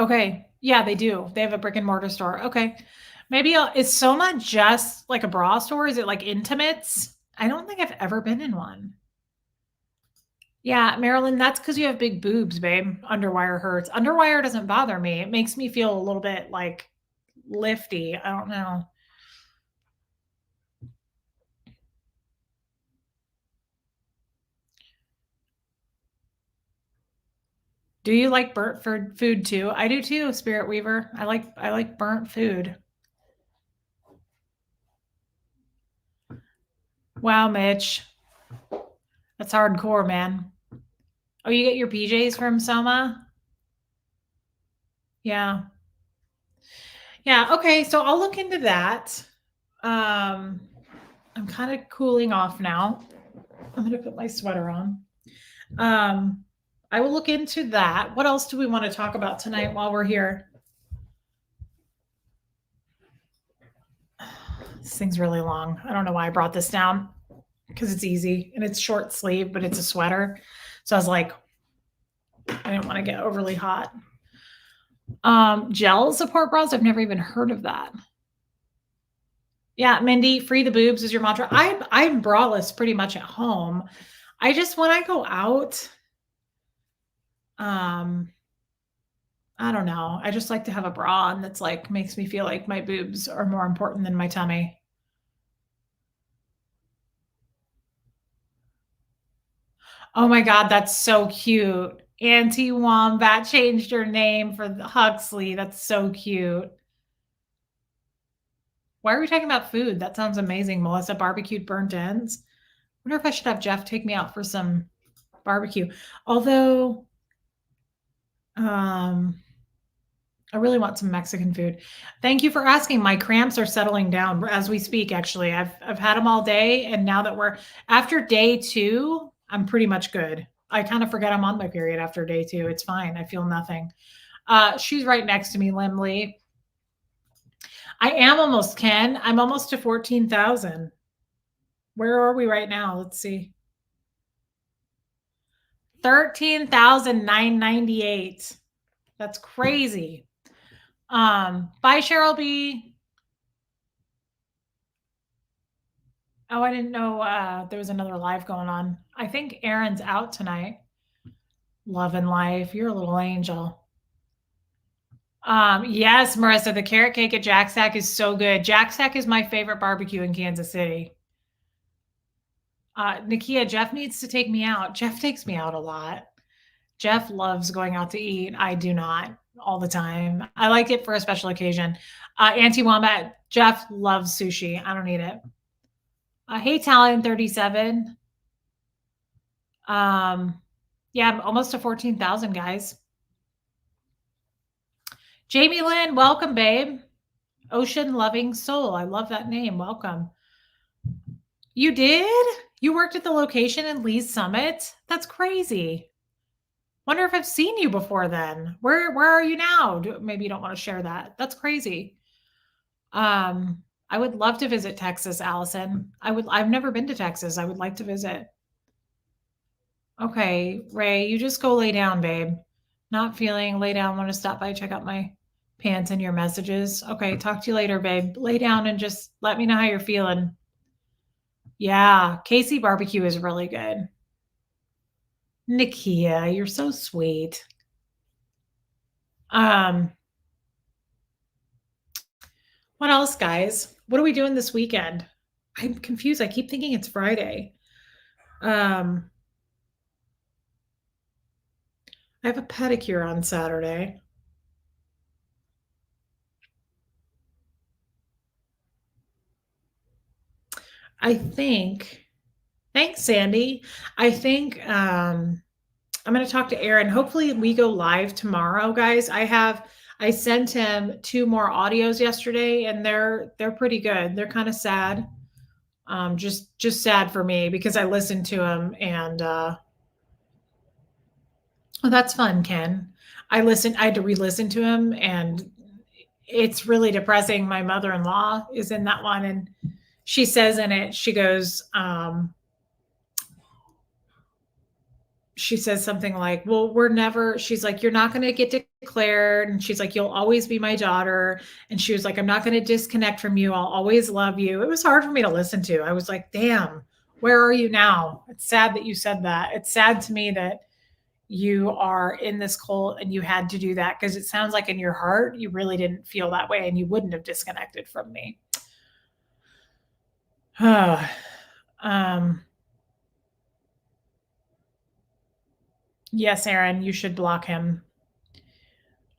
Okay. Yeah, they do. They have a brick and mortar store. Okay. Maybe is Soma just like a bra store? Is it like intimates? I don't think I've ever been in one. Yeah, Marilyn, that's because you have big boobs, babe. Underwire hurts. Underwire doesn't bother me. It makes me feel a little bit like lifty. I don't know. Do you like burnt food too? I do too, Spirit Weaver. I like burnt food. Wow, Mitch. That's hardcore, man. Oh, you get your PJs from Soma? Yeah. Yeah, okay, so I'll look into that. Um, I'm kind of cooling off now. I'm gonna put my sweater on. Um, I will look into that. What else do we want to talk about tonight while we're here? This thing's really long. I don't know why I brought this down because it's easy and it's short sleeve, but it's a sweater. So I was like, I didn't want to get overly hot. Gel support bras. I've never even heard of that. Yeah, Mindy, free the boobs is your mantra. I'm braless pretty much at home. I just when I go out, um, I don't know. I just like to have a bra on that's like makes me feel like my boobs are more important than my tummy. Oh my God, that's so cute. Auntie Wombat changed her name for the Huxley. That's so cute. Why are we talking about food? That sounds amazing, Melissa. Barbecued burnt ends. Wonder if I should have Jeff take me out for some barbecue. Although, um, I really want some Mexican food. Thank you for asking. My cramps are settling down as we speak. Actually, I've had them all day, and now that we're after day 2, I'm pretty much good. I kind of forget I'm on my period after day 2. It's fine. I feel nothing. She's right next to me, Limley. I am almost Ken. I'm almost to 14,000. Where are we right now? Let's see. 13,998. That's crazy. Bye, Cheryl B. Oh, I didn't know there was another live going on. I think Aaron's out tonight. Love and life. You're a little angel. Yes, Marissa, the carrot cake at Jack Stack is so good. Jack Stack is my favorite barbecue in Kansas City. Nakia, Jeff needs to take me out. Jeff takes me out a lot. Jeff loves going out to eat. I do not all the time. I like it for a special occasion. Auntie Wombat, Jeff loves sushi. I don't eat it. Hey, Talon 37. Yeah, I'm almost to 14,000, guys. Jamie Lynn, welcome, babe. Ocean Loving Soul. I love that name. Welcome. You did? You worked at the location in Lee's Summit? That's crazy. Wonder if I've seen you before then. Where are you now? Maybe you don't want to share that. That's crazy. I would love to visit Texas, Allison. I've never been to Texas. I would like to visit. Okay, Ray, you just go lay down, babe. Not feeling, lay down. Want to stop by, check out my pants and your messages. Okay, talk to you later, babe. Lay down and just let me know how you're feeling. Yeah, Casey barbecue is really good. Nikia, you're so sweet. Um, what else, guys? What are we doing this weekend? I'm confused. I keep thinking it's Friday. I have a pedicure on Saturday. I think, thanks, Sandy. I think I'm going to talk to Aaron. Hopefully, we go live tomorrow, guys. I sent him 2 more audios yesterday, and they're pretty good. They're kind of sad, just sad for me because I listened to them, and oh, that's fun, Ken. I had to re-listen to him, and it's really depressing. My mother-in-law is in that one, and she says in it, she goes, she says something like, "Well, we're never," she's like, "You're not gonna get declared," and she's like, "You'll always be my daughter," and she was like, "I'm not gonna disconnect from you. I'll always love you." It was hard for me to listen to. I was like, "Damn, where are you now?" It's sad that you said that. It's sad to me that you are in this cult and you had to do that, because it sounds like in your heart, you really didn't feel that way and you wouldn't have disconnected from me. um, yes, Aaron, you should block him.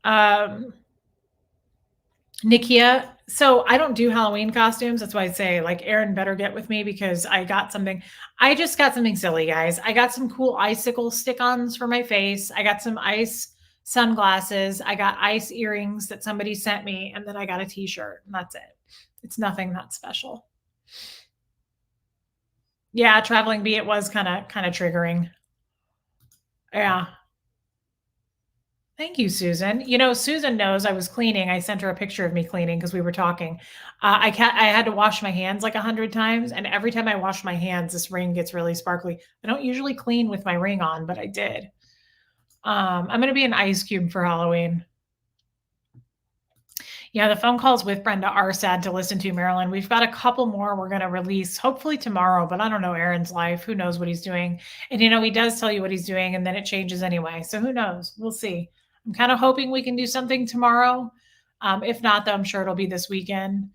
Um, Nikia, so I don't do Halloween costumes. That's why I say, like, Aaron better get with me because I just got something silly, guys. I got some cool icicle stick-ons for my face. I got some ice sunglasses. I got ice earrings that somebody sent me, and then I got a t-shirt, and that's it. It's nothing that special. Yeah, traveling bee, it was kinda triggering. Yeah. Thank you, Susan. You know, Susan knows I was cleaning. I sent her a picture of me cleaning because we were talking. I had to wash my hands like 100 times, and every time I wash my hands, this ring gets really sparkly. I don't usually clean with my ring on, but I did. I'm gonna be an ice cube for Halloween. Yeah, the phone calls with Brenda are sad to listen to, Marilyn. We've got a couple more we're going to release hopefully tomorrow, but I don't know Aaron's life. Who knows what he's doing? And, you know, he does tell you what he's doing and then it changes anyway. So who knows? We'll see. I'm kind of hoping we can do something tomorrow. If not, though, I'm sure it'll be this weekend.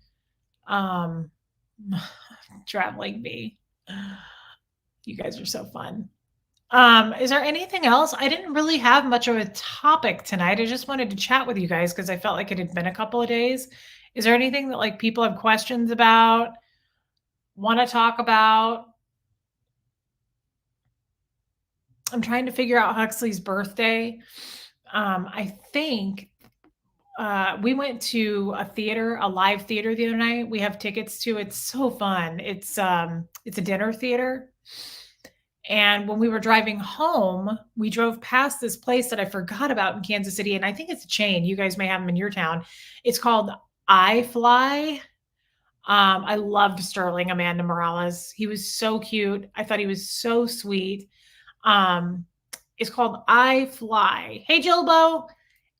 Um, traveling me. You guys are so fun. Is there anything else? I didn't really have much of a topic tonight. I just wanted to chat with you guys because I felt like it had been a couple of days. Is there anything that like people have questions about, want to talk about? I'm trying to figure out Huxley's birthday. I think we went to a theater, a live theater the other night. We have tickets to. It's so fun. It's a dinner theater. And when we were driving home, we drove past this place that I forgot about in Kansas City, and I think it's a chain. You guys may have them in your town. It's called I Fly. I loved Sterling Amanda Morales. He was so cute. I thought he was so sweet. Um, it's called I Fly. Hey, Jilbo.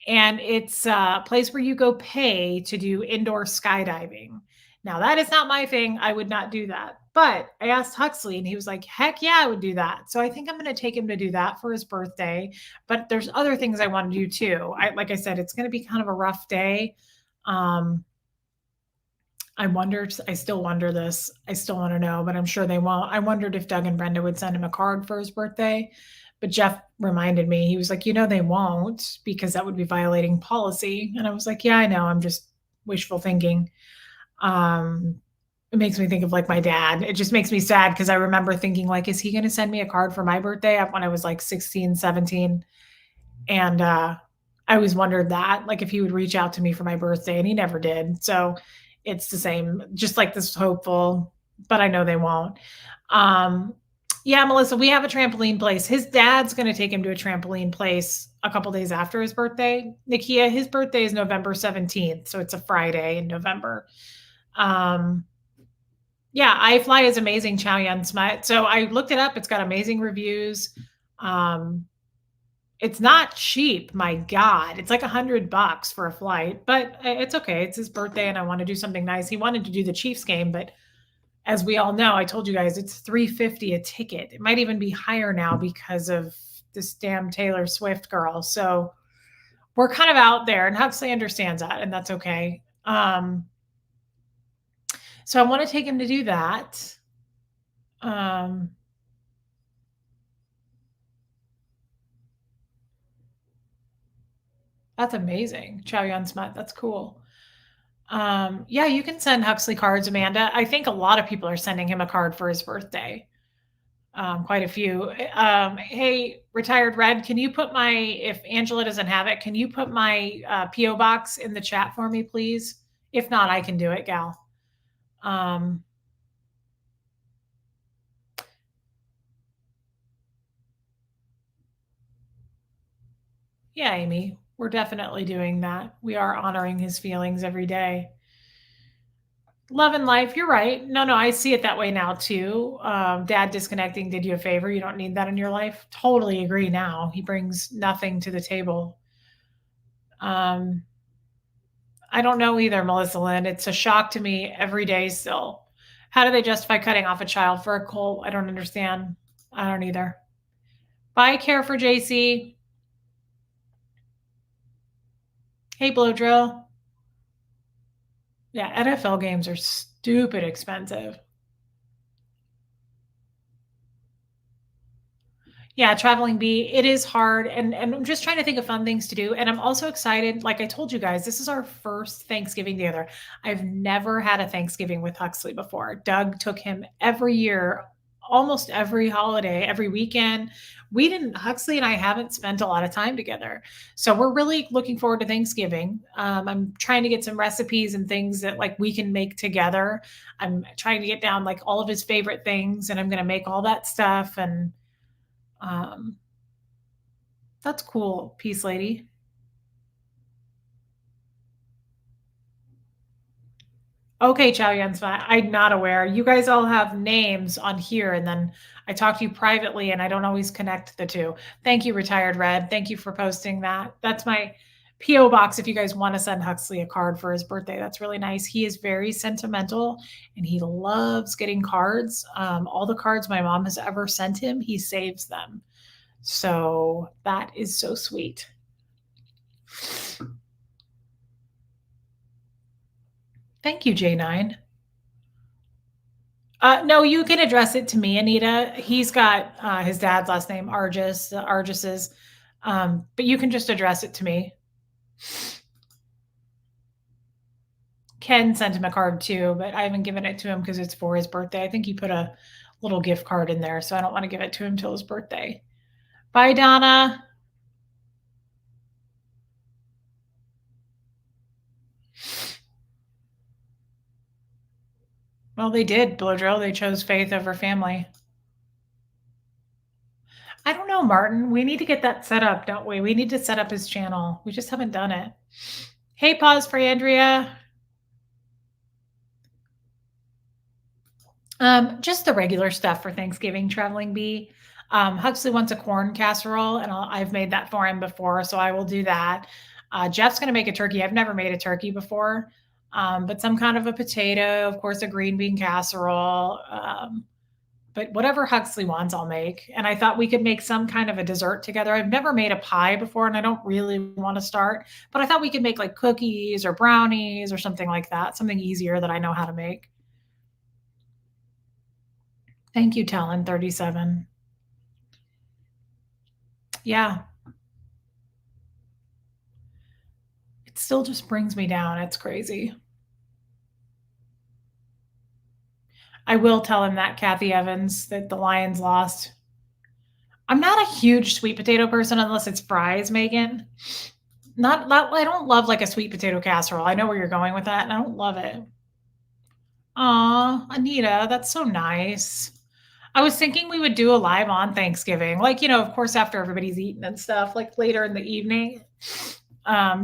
And it's a place where you go pay to do indoor skydiving. Now, that is not my thing. I would not do that. But I asked Huxley, and he was like, heck yeah, I would do that. So I think I'm going to take him to do that for his birthday. But there's other things I want to do too. Like I said, it's going to be kind of a rough day. Um, I still wonder this. I still want to know, but I'm sure they won't. I wondered if Doug and Brenda would send him a card for his birthday. But Jeff reminded me, he was like, they won't because that would be violating policy. And I was like, yeah, I know. I'm just wishful thinking. Um, it makes me think of like my dad. It just makes me sad because I remember thinking, like, is he going to send me a card for my birthday when I was like 16, 17? And I always wondered that, like, if he would reach out to me for my birthday, and he never did. So it's the same, just like this hopeful, but I know they won't. Um, yeah, Melissa, we have a trampoline place. His dad's going to take him to a trampoline place a couple days after his birthday. Nikia, his birthday is November 17th, so it's a Friday in November. Um, yeah, iFly is amazing, Chow Yun Smut. So I looked it up. It's got amazing reviews. Um, it's not cheap, my God. It's like $100 for a flight, but it's okay. It's his birthday and I want to do something nice. He wanted to do the Chiefs game, but as we all know, I told you guys it's $350 a ticket. It might even be higher now because of this damn Taylor Swift girl. So we're kind of out there, and Huxley understands that, and that's okay. So I want to take him to do that. Um, that's amazing. Chow Yun Smut. That's cool. Yeah, you can send Huxley cards, Amanda. I think a lot of people are sending him a card for his birthday. Quite a few. Hey, retired Red, can you put if Angela doesn't have it, can you put my PO box in the chat for me, please? If not, I can do it, gal. Yeah, Amy, we're definitely doing that. We are honoring his feelings every day. Love and life, you're right. No, no, I see it that way now too. Dad disconnecting did you a favor. You don't need that in your life. Totally agree now. He brings nothing to the table. Um, I don't know either, Melissa Lynn. It's a shock to me every day still. How do they justify cutting off a child for a cult? I don't understand. I don't either. Bye, care for JC. Hey, blow drill. Yeah, NFL games are stupid expensive. Yeah, traveling bee, it is hard, and I'm just trying to think of fun things to do, and I'm also excited, like I told you guys, this is our first Thanksgiving together. I've never had a Thanksgiving with Huxley before. Doug took him every year, almost every holiday, every weekend. We didn't Huxley and I haven't spent a lot of time together. So we're really looking forward to Thanksgiving. I'm trying to get some recipes and things that like we can make together. I'm trying to get down like all of his favorite things, and I'm gonna make all that stuff and um, that's cool, Peace Lady. Okay, Chow Yun's fine. I'm not aware. You guys all have names on here, and then I talk to you privately, and I don't always connect the two. Thank you, Retired Red. Thank you for posting that. That's my PO box. If you guys want to send Huxley a card for his birthday, that's really nice. He is very sentimental, and he loves getting cards. All the cards my mom has ever sent him, he saves them. So that is so sweet. Thank you, J9. No, you can address it to me, Anita. He's got his dad's last name, Argis, the Argises. But you can just address it to me. Ken sent him a card too, but I haven't given it to him because it's for his birthday. I think he put a little gift card in there, so I don't want to give it to him till his birthday. Bye, Donna. Well, they did, Blow Drill. They chose faith over family. I don't know, Martin. We need to get that set up, don't we? We need to set up his channel. We just haven't done it. Hey, pause for Andrea. Just the regular stuff for Thanksgiving, traveling bee. Huxley wants a corn casserole, and I've made that for him before, so I will do that. Jeff's going to make a turkey. I've never made a turkey before, but some kind of a potato, of course, a green bean casserole. But whatever Huxley wants, I'll make. And I thought we could make some kind of a dessert together. I've never made a pie before, and I don't really want to start, but I thought we could make like cookies or brownies or something like that, something easier that I know how to make. Thank you, Talon 37. Yeah, it still just brings me down. It's crazy. I will tell him that, Kathy Evans, that the Lions lost. I'm not a huge sweet potato person unless it's fries, Megan. Not I don't love like a sweet potato casserole. I know where you're going with that, and I don't love it. Aw, Anita, that's so nice. I was thinking we would do a live on Thanksgiving, like, of course, after everybody's eaten and stuff, like later in the evening,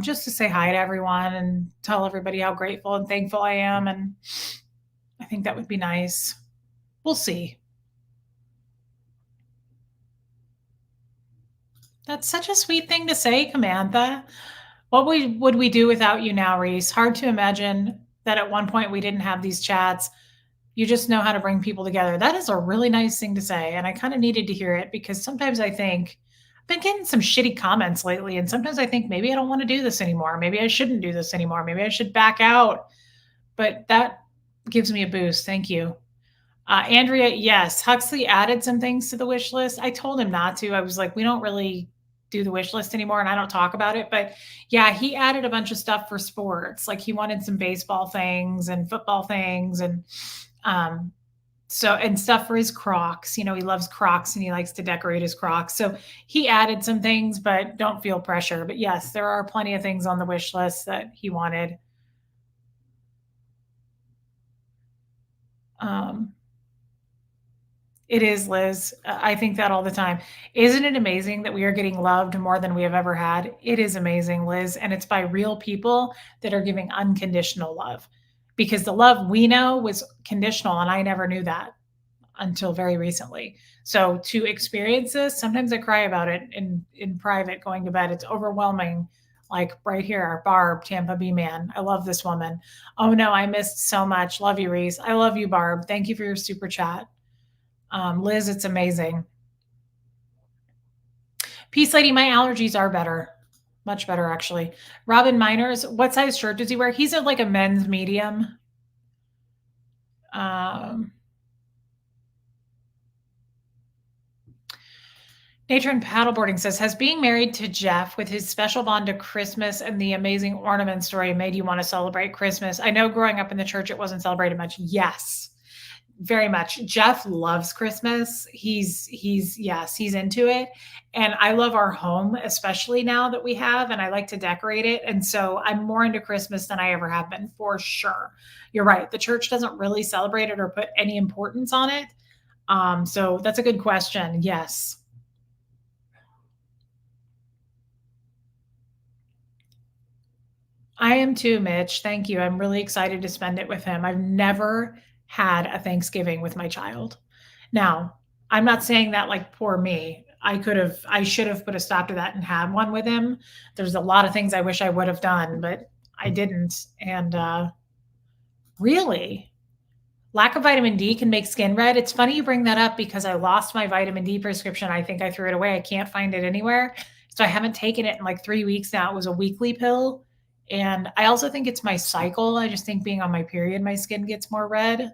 just to say hi to everyone and tell everybody how grateful and thankful I am. And I think that would be nice. We'll see. That's such a sweet thing to say, Samantha. What would we do without you now, Reese? Hard to imagine that at one point we didn't have these chats. You just know how to bring people together. That is a really nice thing to say. And I kind of needed to hear it because sometimes I think I've been getting some shitty comments lately. And sometimes I think maybe I don't want to do this anymore. Maybe I shouldn't do this anymore. Maybe I should back out. But that gives me a boost. Thank you. Andrea, yes, Huxley added some things to the wish list. I told him not to. I was like, we don't really do the wish list anymore and I don't talk about it. But yeah, he added a bunch of stuff for sports. Like he wanted some baseball things and football things um and stuff for his Crocs. He loves Crocs and he likes to decorate his Crocs. So he added some things, but don't feel pressure. But yes, there are plenty of things on the wish list that he wanted. Um It is, Liz. I think that all the time. Isn't it amazing that we are getting loved more than we have ever had? It is amazing, Liz. And it's by real people that are giving unconditional love. because the love we know was conditional, and I never knew that until very recently. So to experience this, sometimes I cry about it in private going to bed. It's overwhelming. Like right here, our Barb, Tampa B man. I love this woman. Oh no, I missed so much. Love you, Reese. I love you, Barb. Thank you for your super chat. Liz, it's amazing. Peace Lady, my allergies are better. Much better, actually. Robin Miners, what size shirt does he wear? He's like a men's medium. Nature and Paddleboarding says, has being married to Jeff with his special bond to Christmas and the amazing ornament story made you want to celebrate Christmas? I know growing up in the church, it wasn't celebrated much. Yes, very much. Jeff loves Christmas. Yes, he's into it. And I love our home, especially now that we have, and I like to decorate it. And so I'm more into Christmas than I ever have been, for sure. You're right. The church doesn't really celebrate it or put any importance on it. So that's a good question. Yes. I am too, Mitch. Thank you. I'm really excited to spend it with him. I've never had a Thanksgiving with my child. Now, I'm not saying that like poor me. I should have put a stop to that and had one with him. There's a lot of things I wish I would have done, but I didn't. And really, lack of vitamin D can make skin red. It's funny you bring that up because I lost my vitamin D prescription. I think I threw it away. I can't find it anywhere. So I haven't taken it in like 3 weeks now. It was a weekly pill. And I also think it's my cycle. I just think being on my period, my skin gets more red.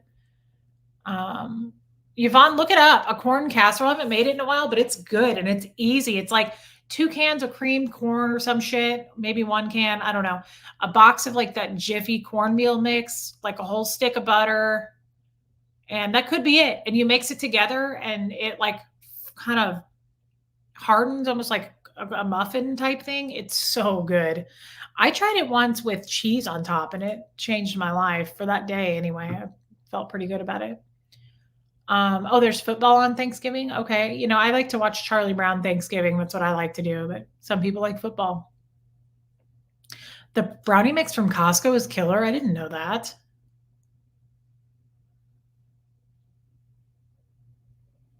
Yvonne, look it up. A corn casserole. I haven't made it in a while, but it's good and it's easy. It's like 2 cans of creamed corn or some shit, maybe 1 can. I don't know. A box of like that Jiffy cornmeal mix, like a whole stick of butter, and that could be it. And you mix it together and it like kind of hardens almost like a muffin type thing. It's so good. I tried it once with cheese on top and it changed my life for that day anyway. I felt pretty good about it. Oh, there's football on Thanksgiving. Okay. You know, I like to watch Charlie Brown Thanksgiving. That's what I like to do, but some people like football. The brownie mix from Costco is killer. I didn't know that.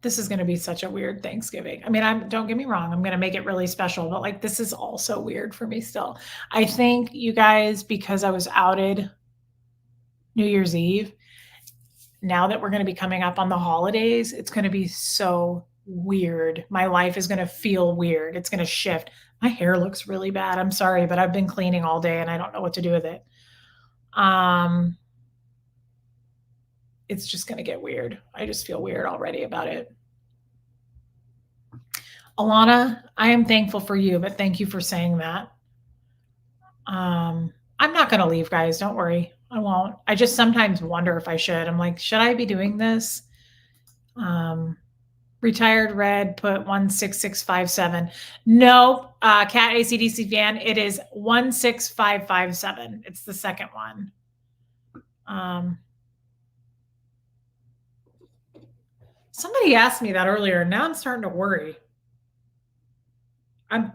This is going to be such a weird Thanksgiving. I mean, don't get me wrong, I'm going to make it really special, but like this is also weird for me still. I think you guys, because I was outed New Year's Eve, now that we're going to be coming up on the holidays, it's going to be so weird. My life is going to feel weird. It's going to shift. My hair looks really bad. I'm sorry, but I've been cleaning all day and I don't know what to do with it. It's just going to get weird. I just feel weird already about it. Alana, I am thankful for you, but thank you for saying that. I'm not going to leave, guys. Don't worry. I won't. I just sometimes wonder if I should. I'm like, should I be doing this? Retired Red put 16657. No, Cat ACDC fan, it is 16557. It's the second one. Somebody asked me that earlier. Now I'm starting to worry. I'm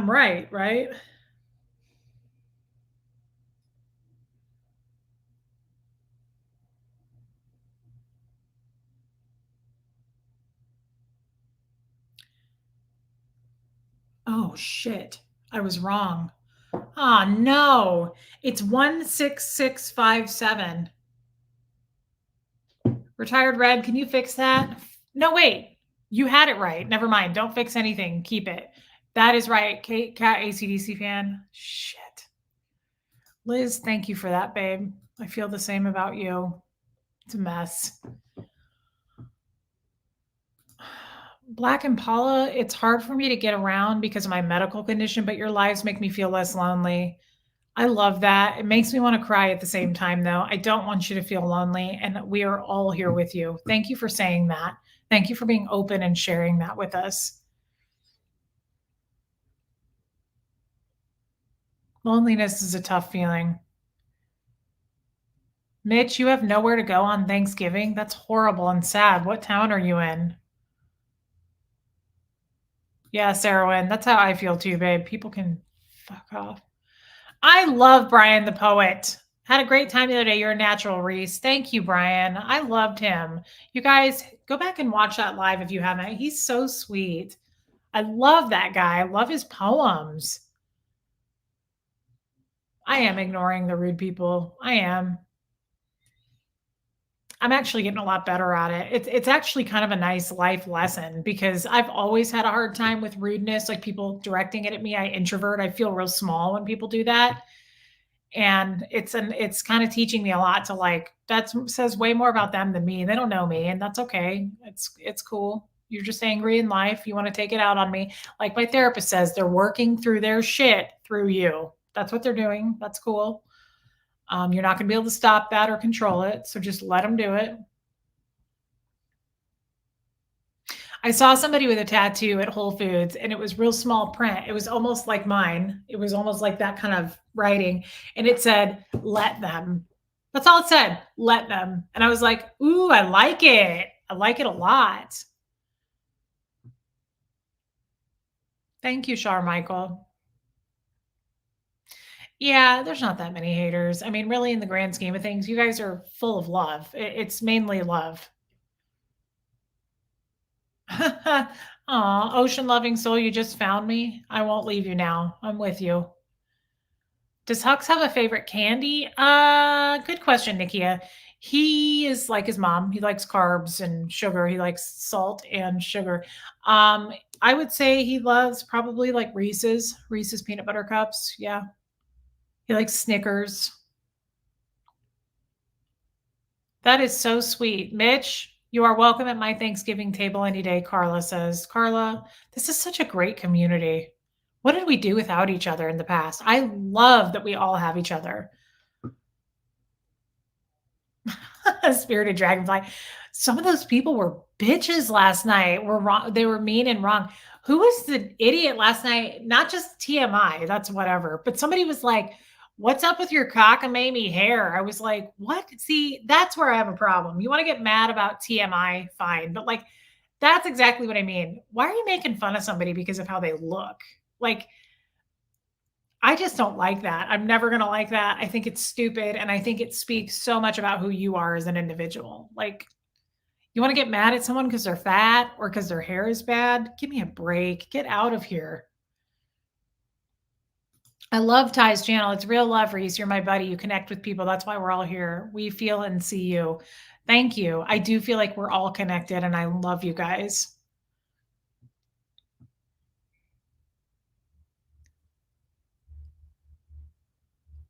right, right? Oh shit. I was wrong. Oh no. It's 16657. Retired Red, can you fix that? No, wait. You had it right. Never mind. Don't fix anything. Keep it. That is right. Cat ACDC fan. Shit. Liz, thank you for that, babe. I feel the same about you. It's a mess. Black Impala, it's hard for me to get around because of my medical condition, but your lives make me feel less lonely. I love that. It makes me want to cry at the same time, though. I don't want you to feel lonely, and we are all here with you. Thank you for saying that. Thank you for being open and sharing that with us. Loneliness is a tough feeling. Mitch, you have nowhere to go on Thanksgiving? That's horrible and sad. What town are you in? Yeah, Sarahwin, that's how I feel too, babe. People can fuck off. I love Brian the Poet. Had a great time the other day. You're a natural, Reese. Thank you, Brian. I loved him. You guys, go back and watch that live if you haven't. He's so sweet. I love that guy. I love his poems. I am ignoring the rude people. I am. I'm actually getting a lot better at it. It's actually kind of a nice life lesson because I've always had a hard time with rudeness, like people directing it at me. I introvert. I feel real small when people do that. And it's kind of teaching me a lot to like that says way more about them than me. They don't know me, and that's okay. It's cool. You're just angry in life. You want to take it out on me. Like my therapist says, they're working through their shit through you. That's what they're doing. That's cool. You're not going to be able to stop that or control it. So just let them do it. I saw somebody with a tattoo at Whole Foods and it was real small print. It was almost like mine. It was almost like that kind of writing. And it said, let them. That's all it said. Let them. And I was like, ooh, I like it. I like it a lot. Thank you, Charmichael. Yeah, there's not that many haters. I mean, really, in the grand scheme of things, you guys are full of love. It's mainly love. Aw, ocean loving soul, you just found me. I won't leave you now. I'm with you. Does Hux have a favorite candy? Good question, Nikia. He is like his mom. He likes carbs and sugar. He likes salt and sugar. Um, I would say he loves probably like Reese's peanut butter cups. Yeah. He likes Snickers. That is so sweet. Mitch, you are welcome at my Thanksgiving table any day, Carla says. Carla, this is such a great community. What did we do without each other in the past? I love that we all have each other. Spirited dragonfly. Some of those people were bitches last night. Were wrong. They were mean and wrong. Who was the idiot last night? Not just TMI, that's whatever, but somebody was like, what's up with your cockamamie hair? I was like, what? See, that's where I have a problem. You want to get mad about TMI, fine. But like, that's exactly what I mean. Why are you making fun of somebody because of how they look? Like, I just don't like that. I'm never going to like that. I think it's stupid. And I think it speaks so much about who you are as an individual. Like, you want to get mad at someone because they're fat or because their hair is bad? Give me a break. Get out of here. I love Ty's channel. It's real love, Reese. You're my buddy. You connect with people. That's why we're all here. We feel and see you. Thank you. I do feel like we're all connected and I love you guys.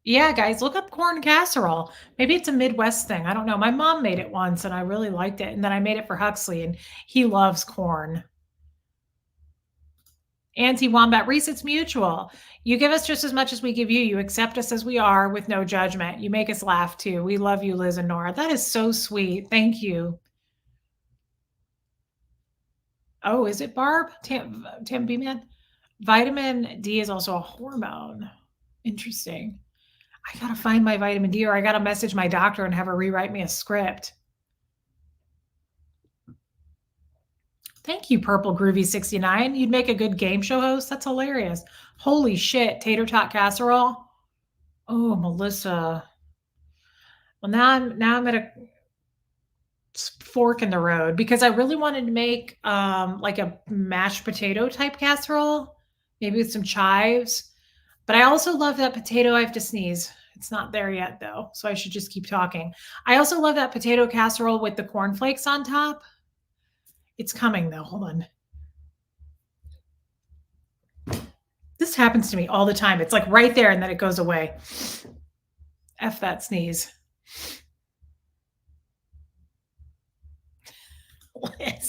Yeah, guys, look up corn casserole. Maybe it's a Midwest thing. I don't know. My mom made it once and I really liked it. And then I made it for Huxley and he loves corn. Auntie Wombat, Reese, it's mutual. You give us just as much as we give you. You accept us as we are with no judgment. You make us laugh too. We love you, Liz and Nora. That is so sweet. Thank you. Oh, is it Barb? Tim B Man? Vitamin D is also a hormone. Interesting. I gotta find my vitamin D or I gotta message my doctor and have her rewrite me a script. Thank you, Purple Groovy 69. You'd make a good game show host. That's hilarious. Holy shit, tater tot casserole. Oh, Melissa. Well, now I'm at a fork in the road because I really wanted to make like a mashed potato type casserole, maybe with some chives. But I also love that potato. I have to sneeze. It's not there yet though, so I should just keep talking. I also love that potato casserole with the cornflakes on top. It's coming though. Hold on. This happens to me all the time. It's like right there and then it goes away. F that sneeze.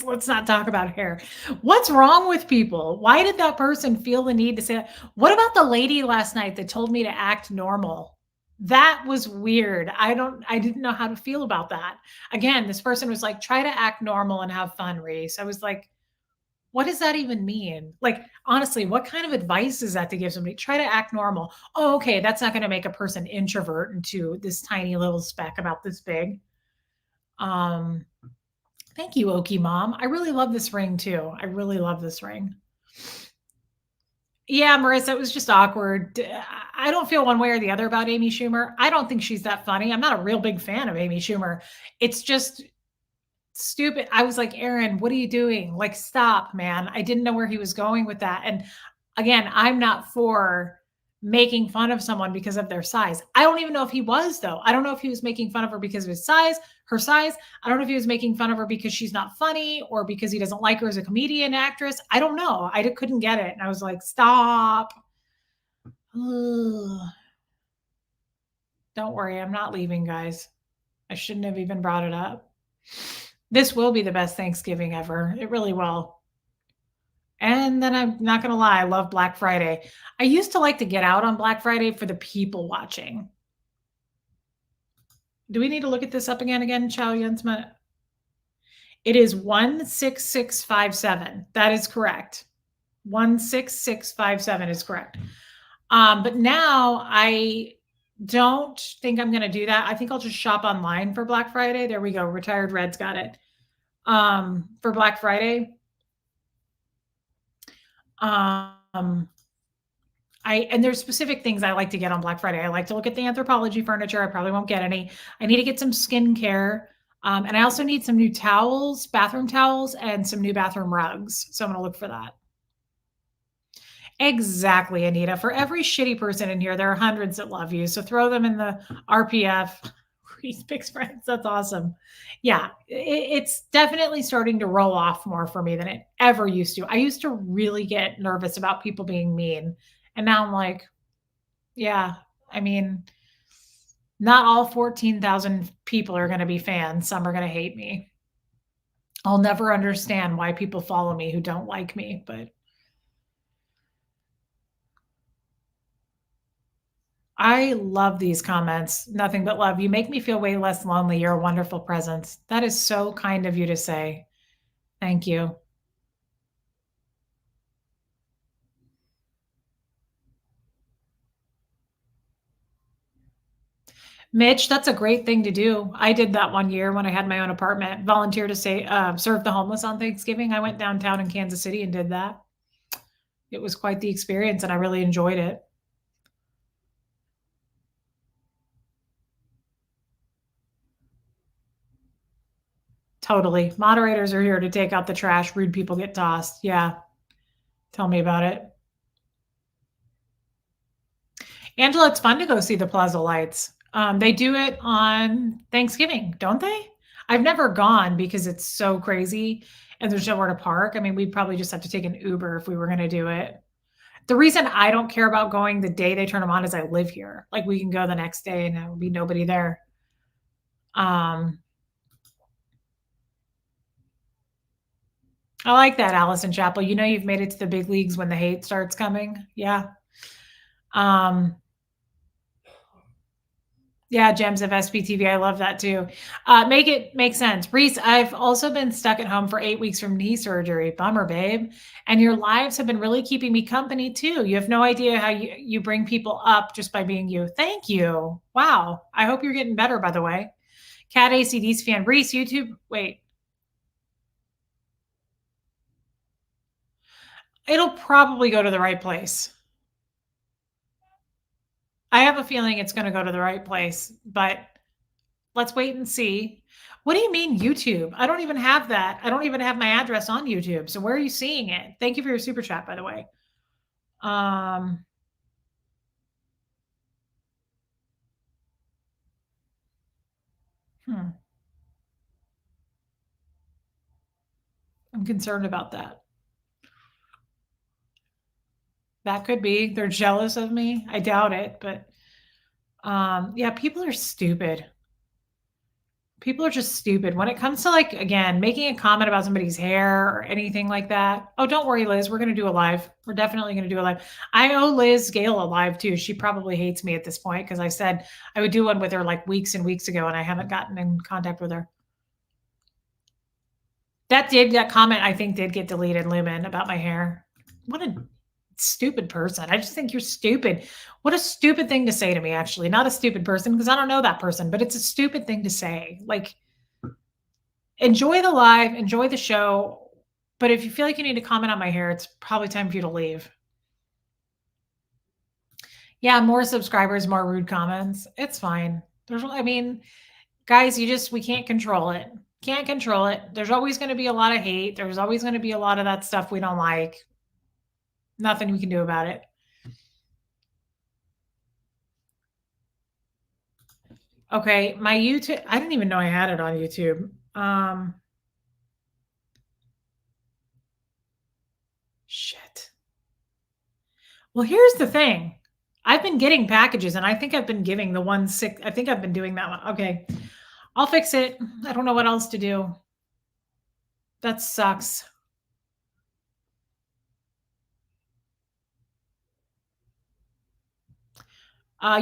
Let's not talk about hair. What's wrong with people? Why did that person feel the need to say that? What about the lady last night that told me to act normal? That was weird. I didn't know how to feel about that. Again, this person was like, try to act normal and have fun, Reese. I was like, what does that even mean? Like, honestly, what kind of advice is that to give somebody? Try to act normal. Oh, okay. That's not going to make a person introvert into this tiny little speck about this big. Um, Thank you, Okie Mom. I really love this ring too. I really love this ring. Yeah, Marissa, it was just awkward. I don't feel one way or the other about Amy Schumer. I don't think she's that funny. I'm not a real big fan of Amy Schumer. It's just stupid. I was like, "Aaron, what are you doing? Like, stop, man." I didn't know where he was going with that. And again, I'm not for making fun of someone because of their size. I don't even know if he was though. I don't know if he was making fun of her because of his size, her size. I don't know if he was making fun of her because she's not funny or because he doesn't like her as a comedian actress. I don't know. Couldn't get it. And I was like, "Stop." Ugh. Don't worry, I'm not leaving, guys. I shouldn't have even brought it up. This will be the best Thanksgiving ever. It really will. And then I'm not gonna lie, I love Black Friday. I used to like to get out on Black Friday for the people watching. Do we need to look at this up again, Chow Yensma? It is 16657. That is correct. 16657 is correct. But now I don't think I'm gonna do that. I think I'll just shop online for Black Friday. There we go. Retired Red's got it. For Black Friday. Um, and there's specific things I like to get on Black Friday. I like to look at the Anthropology furniture. I probably won't get any. I need to get some skincare. And I also need some new towels, bathroom towels, and some new bathroom rugs. So I'm going to look for that. Exactly, Anita. For every shitty person in here, there are hundreds that love you. So throw them in the RPF. Reese picks friends. That's awesome. Yeah, it's definitely starting to roll off more for me than it ever used to. I used to really get nervous about people being mean. And now I'm like, yeah, I mean, not all 14,000 people are going to be fans. Some are going to hate me. I'll never understand why people follow me who don't like me, but I love these comments. Nothing but love. You make me feel way less lonely. You're a wonderful presence. That is so kind of you to say. Thank you. Mitch, that's a great thing to do. I did that one year when I had my own apartment, volunteer to say, serve the homeless on Thanksgiving. I went downtown in Kansas City and did that. It was quite the experience and I really enjoyed it. Totally. Moderators are here to take out the trash. Rude people get tossed. Yeah. Tell me about it. Angela, it's fun to go see the Plaza Lights. They do it on Thanksgiving, don't they? I've never gone because it's so crazy and there's nowhere to park. I mean, we'd probably just have to take an Uber if we were going to do it. The reason I don't care about going the day they turn them on is I live here. Like we can go the next day and there will be nobody there. Um, I like that, Allison Chapel. You know, you've made it to the big leagues when the hate starts coming. Yeah. Um, Yeah, Gems of SBTV. I love that too. Make it make sense. Reese, I've also been stuck at home for 8 weeks from knee surgery. Bummer, babe. And your lives have been really keeping me company too. You have no idea how you bring people up just by being you. Thank you. Wow. I hope you're getting better, by the way. Cat ACD's fan. Reese, YouTube. Wait. It'll probably go to the right place. I have a feeling it's going to go to the right place, but let's wait and see. What do you mean YouTube? I don't even have that. I don't even have my address on YouTube. So where are you seeing it? Thank you for your super chat, by the way. Um, hmm. I'm concerned about that. That could be. They're jealous of me. I doubt it, but yeah, people are stupid. People are just stupid when it comes to like again making a comment about somebody's hair or anything like that. Oh, don't worry, Liz, we're going to do a live. We're definitely going to do a live. I owe Liz Gale a live too. She probably hates me at this point because I said I would do one with her like weeks and weeks ago and I haven't gotten in contact with her. That comment I think did get deleted, Lumen, about my hair. What a stupid person. I just think you're stupid. What a stupid thing to say to me, actually. Not a stupid person because I don't know that person, but it's a stupid thing to say. Like, enjoy the live, enjoy the show. But if you feel like you need to comment on my hair, it's probably time for you to leave. Yeah, more subscribers, more rude comments. It's fine. I mean, guys, we can't control it. Can't control it. There's always going to be a lot of hate. There's always going to be a lot of that stuff we don't like. Nothing we can do about it. Okay, my YouTube, I didn't even know I had it on YouTube. Shit. Well, here's the thing. I've been getting packages and I think I've been giving the one sick. I think I've been doing that one. Okay. I'll fix it. I don't know what else to do. That sucks.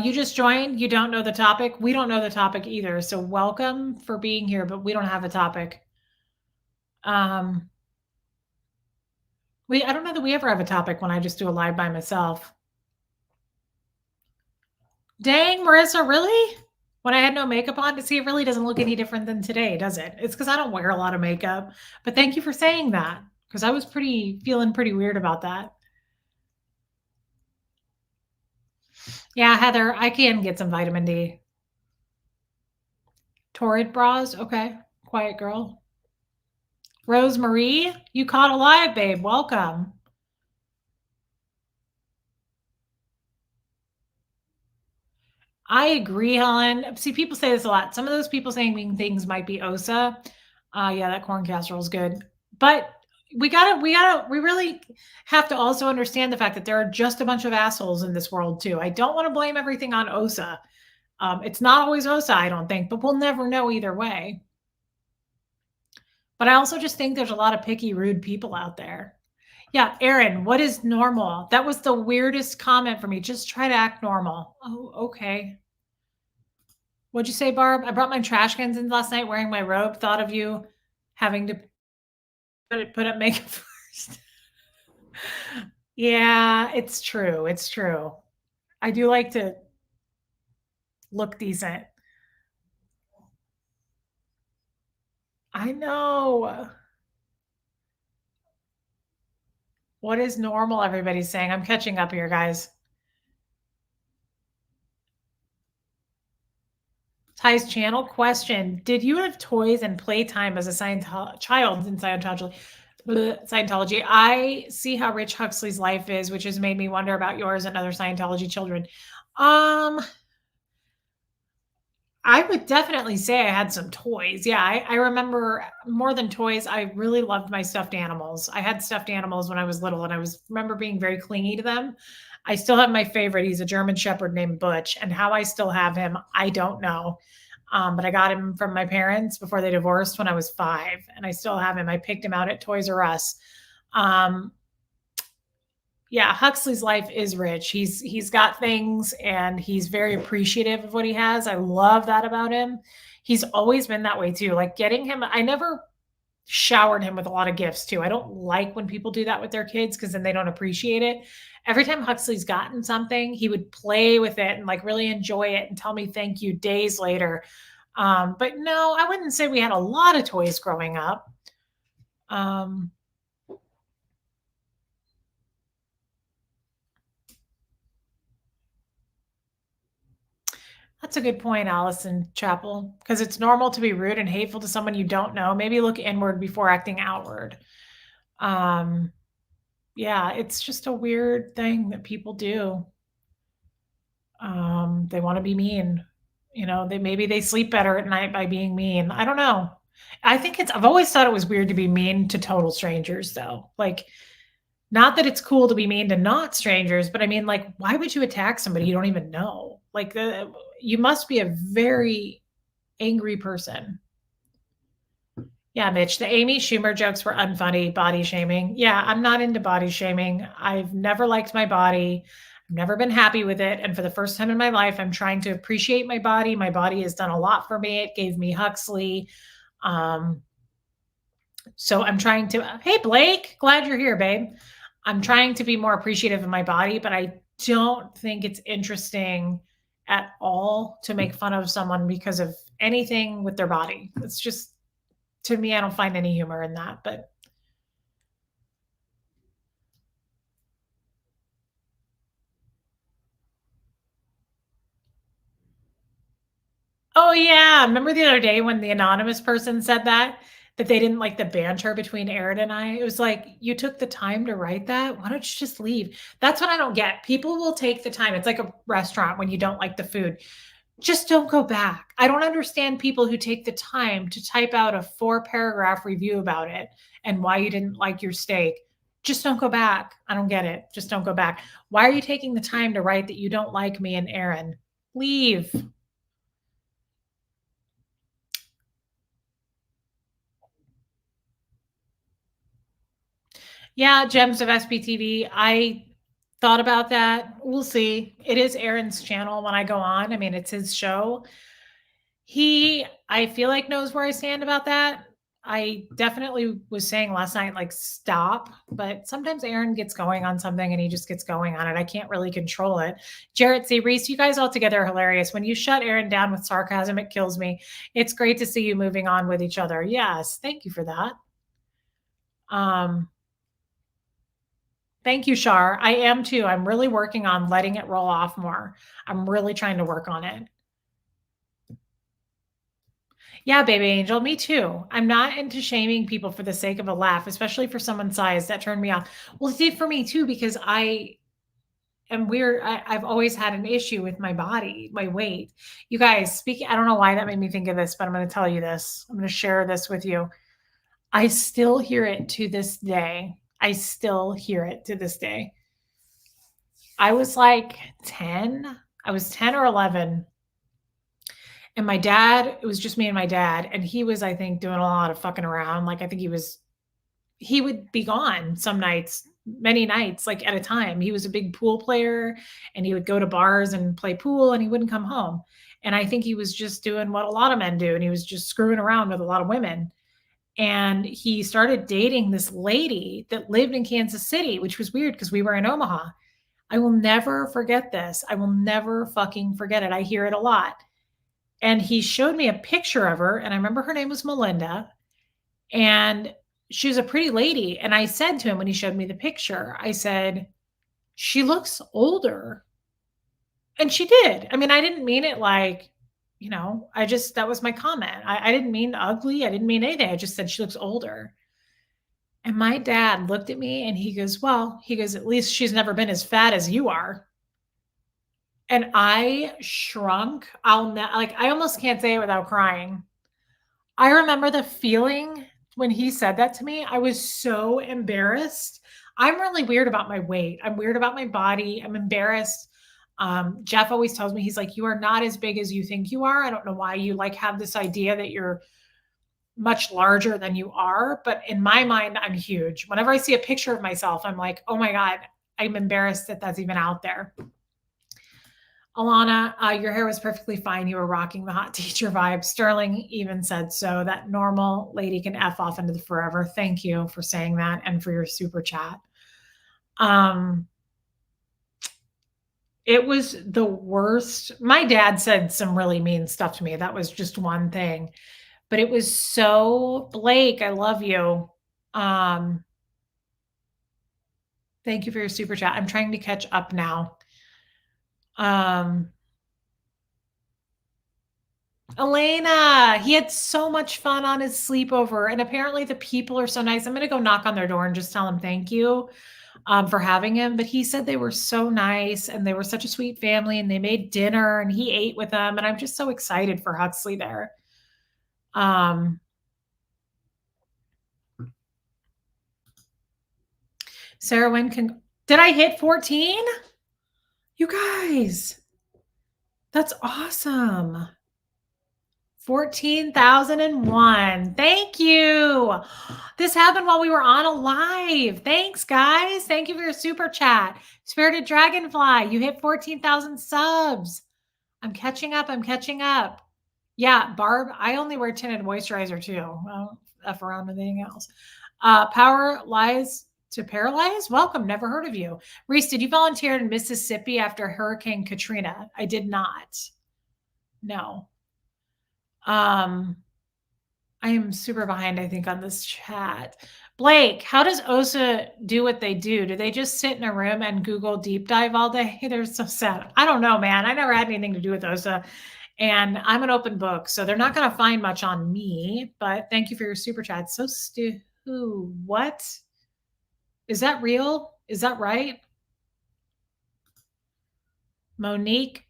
You just joined. You don't know the topic. We don't know the topic either. So welcome for being here, but we don't have a topic. Um, I don't know that we ever have a topic when I just do a live by myself. Dang, Marissa, really? When I had no makeup on, to see, it really doesn't look any different than today, does it? It's because I don't wear a lot of makeup. But thank you for saying that, because I was feeling pretty weird about that. Yeah, Heather, I can get some vitamin D. Torrid bras, okay. Quiet girl. Rosemarie, you caught alive, babe. Welcome. I agree, Helen. See, people say this a lot. Some of those people saying things might be OSA. Yeah, that corn casserole is good. But we really have to also understand the fact that there are just a bunch of assholes in this world too. I don't want to blame everything on OSA. It's not always OSA, I don't think, but we'll never know either way. But I also just think there's a lot of picky, rude people out there. Yeah, Aaron, what is normal? That was the weirdest comment for me. Just try to act normal. Oh, okay. What'd you say, Barb? I brought my trash cans in last night wearing my robe. Thought of you having to put up makeup first. Yeah, it's true. It's true. I do like to look decent. I know. What is normal? Everybody's saying. I'm catching up here, guys. Ty's channel question: did you have toys and playtime as a child in Scientology? Scientology. I see how rich Huxley's life is, which has made me wonder about yours and other Scientology children. Um, I would definitely say I had some toys. Yeah, I remember more than toys. I really loved my stuffed animals. I had stuffed animals when I was little, and remember being very clingy to them. I still have my favorite. He's a German Shepherd named Butch, and how I still have him, I don't know. But I got him from my parents before they divorced when I was 5, and I still have him. I picked him out at Toys R Us. Um, yeah, Huxley's life is rich. He's got things and he's very appreciative of what he has. I love that about him. He's always been that way too. Like getting him, I never showered him with a lot of gifts too. I don't like when people do that with their kids because then they don't appreciate it. Every time Huxley's gotten something, he would play with it and like really enjoy it and tell me thank you days later. But no, I wouldn't say we had a lot of toys growing up. Um, That's a good point, Allison Chapel, because it's normal to be rude and hateful to someone you don't know. Maybe look inward before acting outward. Um, yeah, it's just a weird thing that people do. They want to be mean. Maybe they sleep better at night by being mean. I don't know. I've always thought it was weird to be mean to total strangers, though. Like, not that it's cool to be mean to not strangers, but I mean, like, why would you attack somebody you don't even know? Like, you must be a very angry person. Yeah, Mitch, the Amy Schumer jokes were unfunny, body shaming. Yeah, I'm not into body shaming. I've never liked my body. I've never been happy with it. And for the first time in my life, I'm trying to appreciate my body. My body has done a lot for me. It gave me Huxley. Um, so I'm trying to, hey, Blake, glad you're here, babe. I'm trying to be more appreciative of my body, but I don't think it's interesting at all to make fun of someone because of anything with their body. It's just, to me, I don't find any humor in that, but Oh, yeah. Remember the other day when the anonymous person said that? That they didn't like the banter between Aaron and I? It was like, "You took the time to write that? Why don't you just leave?" That's what I don't get. People will take the time. It's like a restaurant when you don't like the food. Just don't go back. I don't understand people who take the time to type out a 4-paragraph review about it and why you didn't like your steak. Just don't go back. I don't get it. Just don't go back. Why are you taking the time to write that you don't like me and Aaron? Leave. Yeah, Gems of SBTV. I thought about that. We'll see. It is Aaron's channel when I go on. I mean, it's his show. He, I feel like, knows where I stand about that. I definitely was saying last night, like, stop. But sometimes Aaron gets going on something and he just gets going on it. I can't really control it. Jarrett C. Reese, you guys all together are hilarious. When you shut Aaron down with sarcasm, it kills me. It's great to see you moving on with each other. Yes. Thank you for that. Um, Thank you, Shar. I am too. I'm really working on letting it roll off more. I'm really trying to work on it. Yeah, baby angel, me too. I'm not into shaming people for the sake of a laugh, especially for someone's size. That turned me off. Well, it did for me too, because I am weird. I've always had an issue with my body, my weight. You guys, speaking, I don't know why that made me think of this, but I'm going to tell you this. I'm going to share this with you. I still hear it to this day. I still hear it to this day. I was like 10. I was 10 or 11. And my dad, it was just me and my dad. And he was, I think, doing a lot of fucking around. Like, I think he would be gone some nights, many nights, like at a time. He was a big pool player and he would go to bars and play pool and he wouldn't come home. And I think he was just doing what a lot of men do. And he was just screwing around with a lot of women. And he started dating this lady that lived in Kansas City, which was weird because we were in Omaha. I will never forget this. I will never fucking forget it. I hear it a lot. And he showed me a picture of her, and I remember her name was Melinda, and she was a pretty lady. And I said to him when he showed me the picture, I said, "She looks older." And she did. I mean, I didn't mean it like, I just, that was my comment. I didn't mean ugly. I didn't mean anything. I just said she looks older. And my dad looked at me and he goes, "Well," he goes, "at least she's never been as fat as you are." And I shrunk. Like, I almost can't say it without crying. I remember the feeling when he said that to me. I was so embarrassed. I'm really weird about my weight. I'm weird about my body. I'm embarrassed. Jeff always tells me, he's like, "You are not as big as you think you are." I don't know why you like have this idea that you're much larger than you are, but in my mind, I'm huge. Whenever I see a picture of myself, I'm like, "Oh my God, I'm embarrassed that that's even out there." Alana, your hair was perfectly fine. You were rocking the hot teacher vibe. Sterling even said so. That normal lady can F off into the forever. Thank you for saying that and for your super chat. Um, it was the worst. My dad said some really mean stuff to me. That was just one thing. But it was so, Blake, I love you. Um, Thank you for your super chat. I'm trying to catch up now. Um, Elena, he had so much fun on his sleepover, and apparently the people are so nice. I'm gonna go knock on their door and just tell him thank you for having him. But he said they were so nice and they were such a sweet family, and they made dinner and he ate with them. And I'm just so excited for Huxley there. Um, Sarah, did I hit 14? You guys, that's awesome. 14,001. Thank you. This happened while we were on a live. Thanks, guys. Thank you for your super chat. Spirited Dragonfly, you hit 14,000 subs. I'm catching up. I'm catching up. Yeah, Barb, I only wear tinted moisturizer too. Well, F around with anything else. Power Lies to Paralyze? Welcome. Never heard of you. Reese, did you volunteer in Mississippi after Hurricane Katrina? I did not. No. I am super behind, I think, on this chat. Blake, how does OSA do what they do? Do they just sit in a room and Google deep dive all day? They're so sad. I don't know, man. I never had anything to do with OSA. And I'm an open book, so they're not going to find much on me. But thank you for your super chat. So, what is that real? Is that right? Monique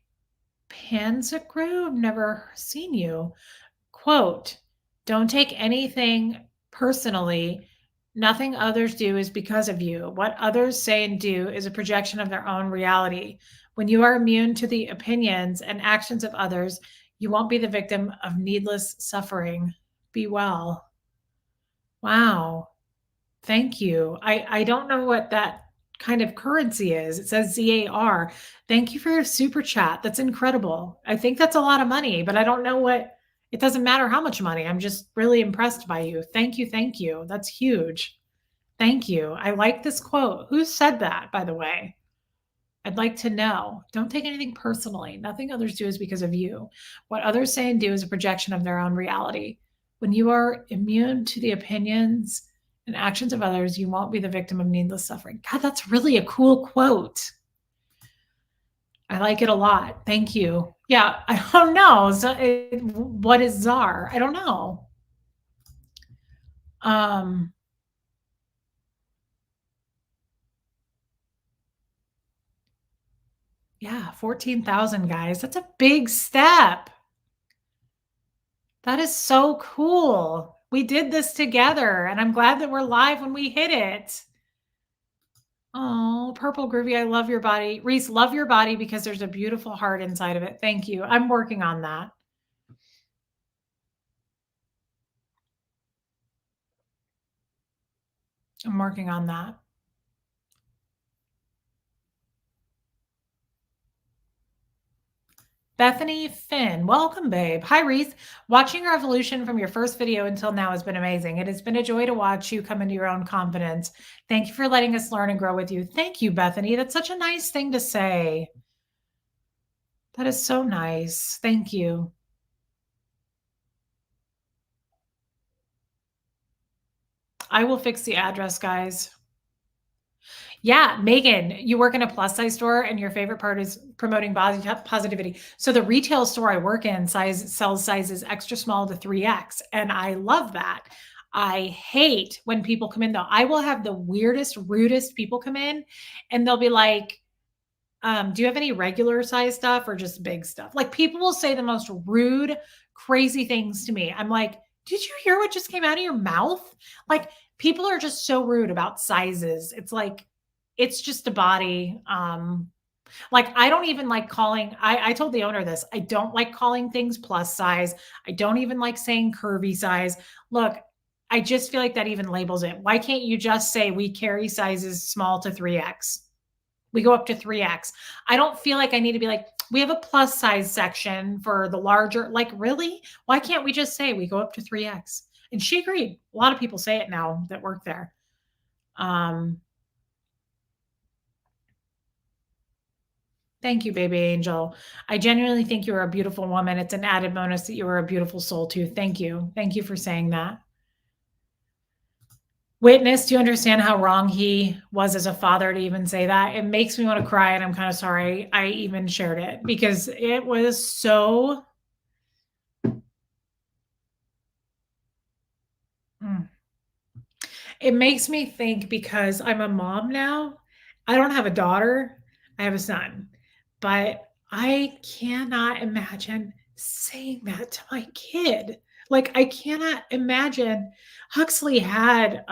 Panzacrew? I've never seen you. Quote, don't take anything personally. Nothing others do is because of you. What others say and do is a projection of their own reality. When you are immune to the opinions and actions of others, you won't be the victim of needless suffering. Be well. Wow. Thank you. I don't know what that kind of currency is. It says ZAR. Thank you for your super chat. That's incredible. I think that's a lot of money, but I don't know what it doesn't matter how much money. I'm just really impressed by you. Thank you. Thank you. That's huge. Thank you. I like this quote. Who said that, by the way? I'd like to know. Don't take anything personally. Nothing others do is because of you. What others say and do is a projection of their own reality. When you are immune to the opinions and actions of others, you won't be the victim of needless suffering. God, that's really a cool quote. I like it a lot. Thank you. Yeah, I don't know. What is czar? I don't know. Um, yeah, 14,000 guys. That's a big step. That is so cool. We did this together, and I'm glad that we're live when we hit it. Oh, Purple Groovy, I love your body. Reese, love your body because there's a beautiful heart inside of it. Thank you. I'm working on that. I'm working on that. Bethany Finn, welcome, babe. Hi, Reese. Watching your evolution from your first video until now has been amazing. It has been a joy to watch you come into your own confidence. Thank you for letting us learn and grow with you. Thank you, Bethany. That's such a nice thing to say. That is so nice. Thank you. I will fix the address, guys. Yeah, Megan, you work in a plus size store and your favorite part is promoting body positivity. So the retail store I work in sells sizes extra small to 3X, and I love that. I hate when people come in though. I will have the weirdest, rudest people come in and they'll be like, do you have any regular size stuff or just big stuff? Like people will say the most rude, crazy things to me. I'm like, did you hear what just came out of your mouth? Like people are just so rude about sizes. It's like, it's just a body. Like I don't even like calling, I told the owner this, I don't like calling things plus size. I don't even like saying curvy size. Look, I just feel like that even labels it. Why can't you just say we carry sizes small to 3X? We go up to 3X. I don't feel like I need to be like, we have a plus size section for the larger. Like, really? Why can't we just say we go up to 3X? And she agreed. A lot of people say it now that work there. Thank you, baby angel. I genuinely think you are a beautiful woman. It's an added bonus that you are a beautiful soul too. Thank you. Thank you for saying that. Witness, do you understand how wrong he was as a father to even say that? It makes me want to cry, and I'm kind of sorry I even shared it because it was so. Mm. It makes me think because I'm a mom now. I don't have a daughter, I have a son, but I cannot imagine saying that to my kid. Like, I cannot imagine. Huxley had,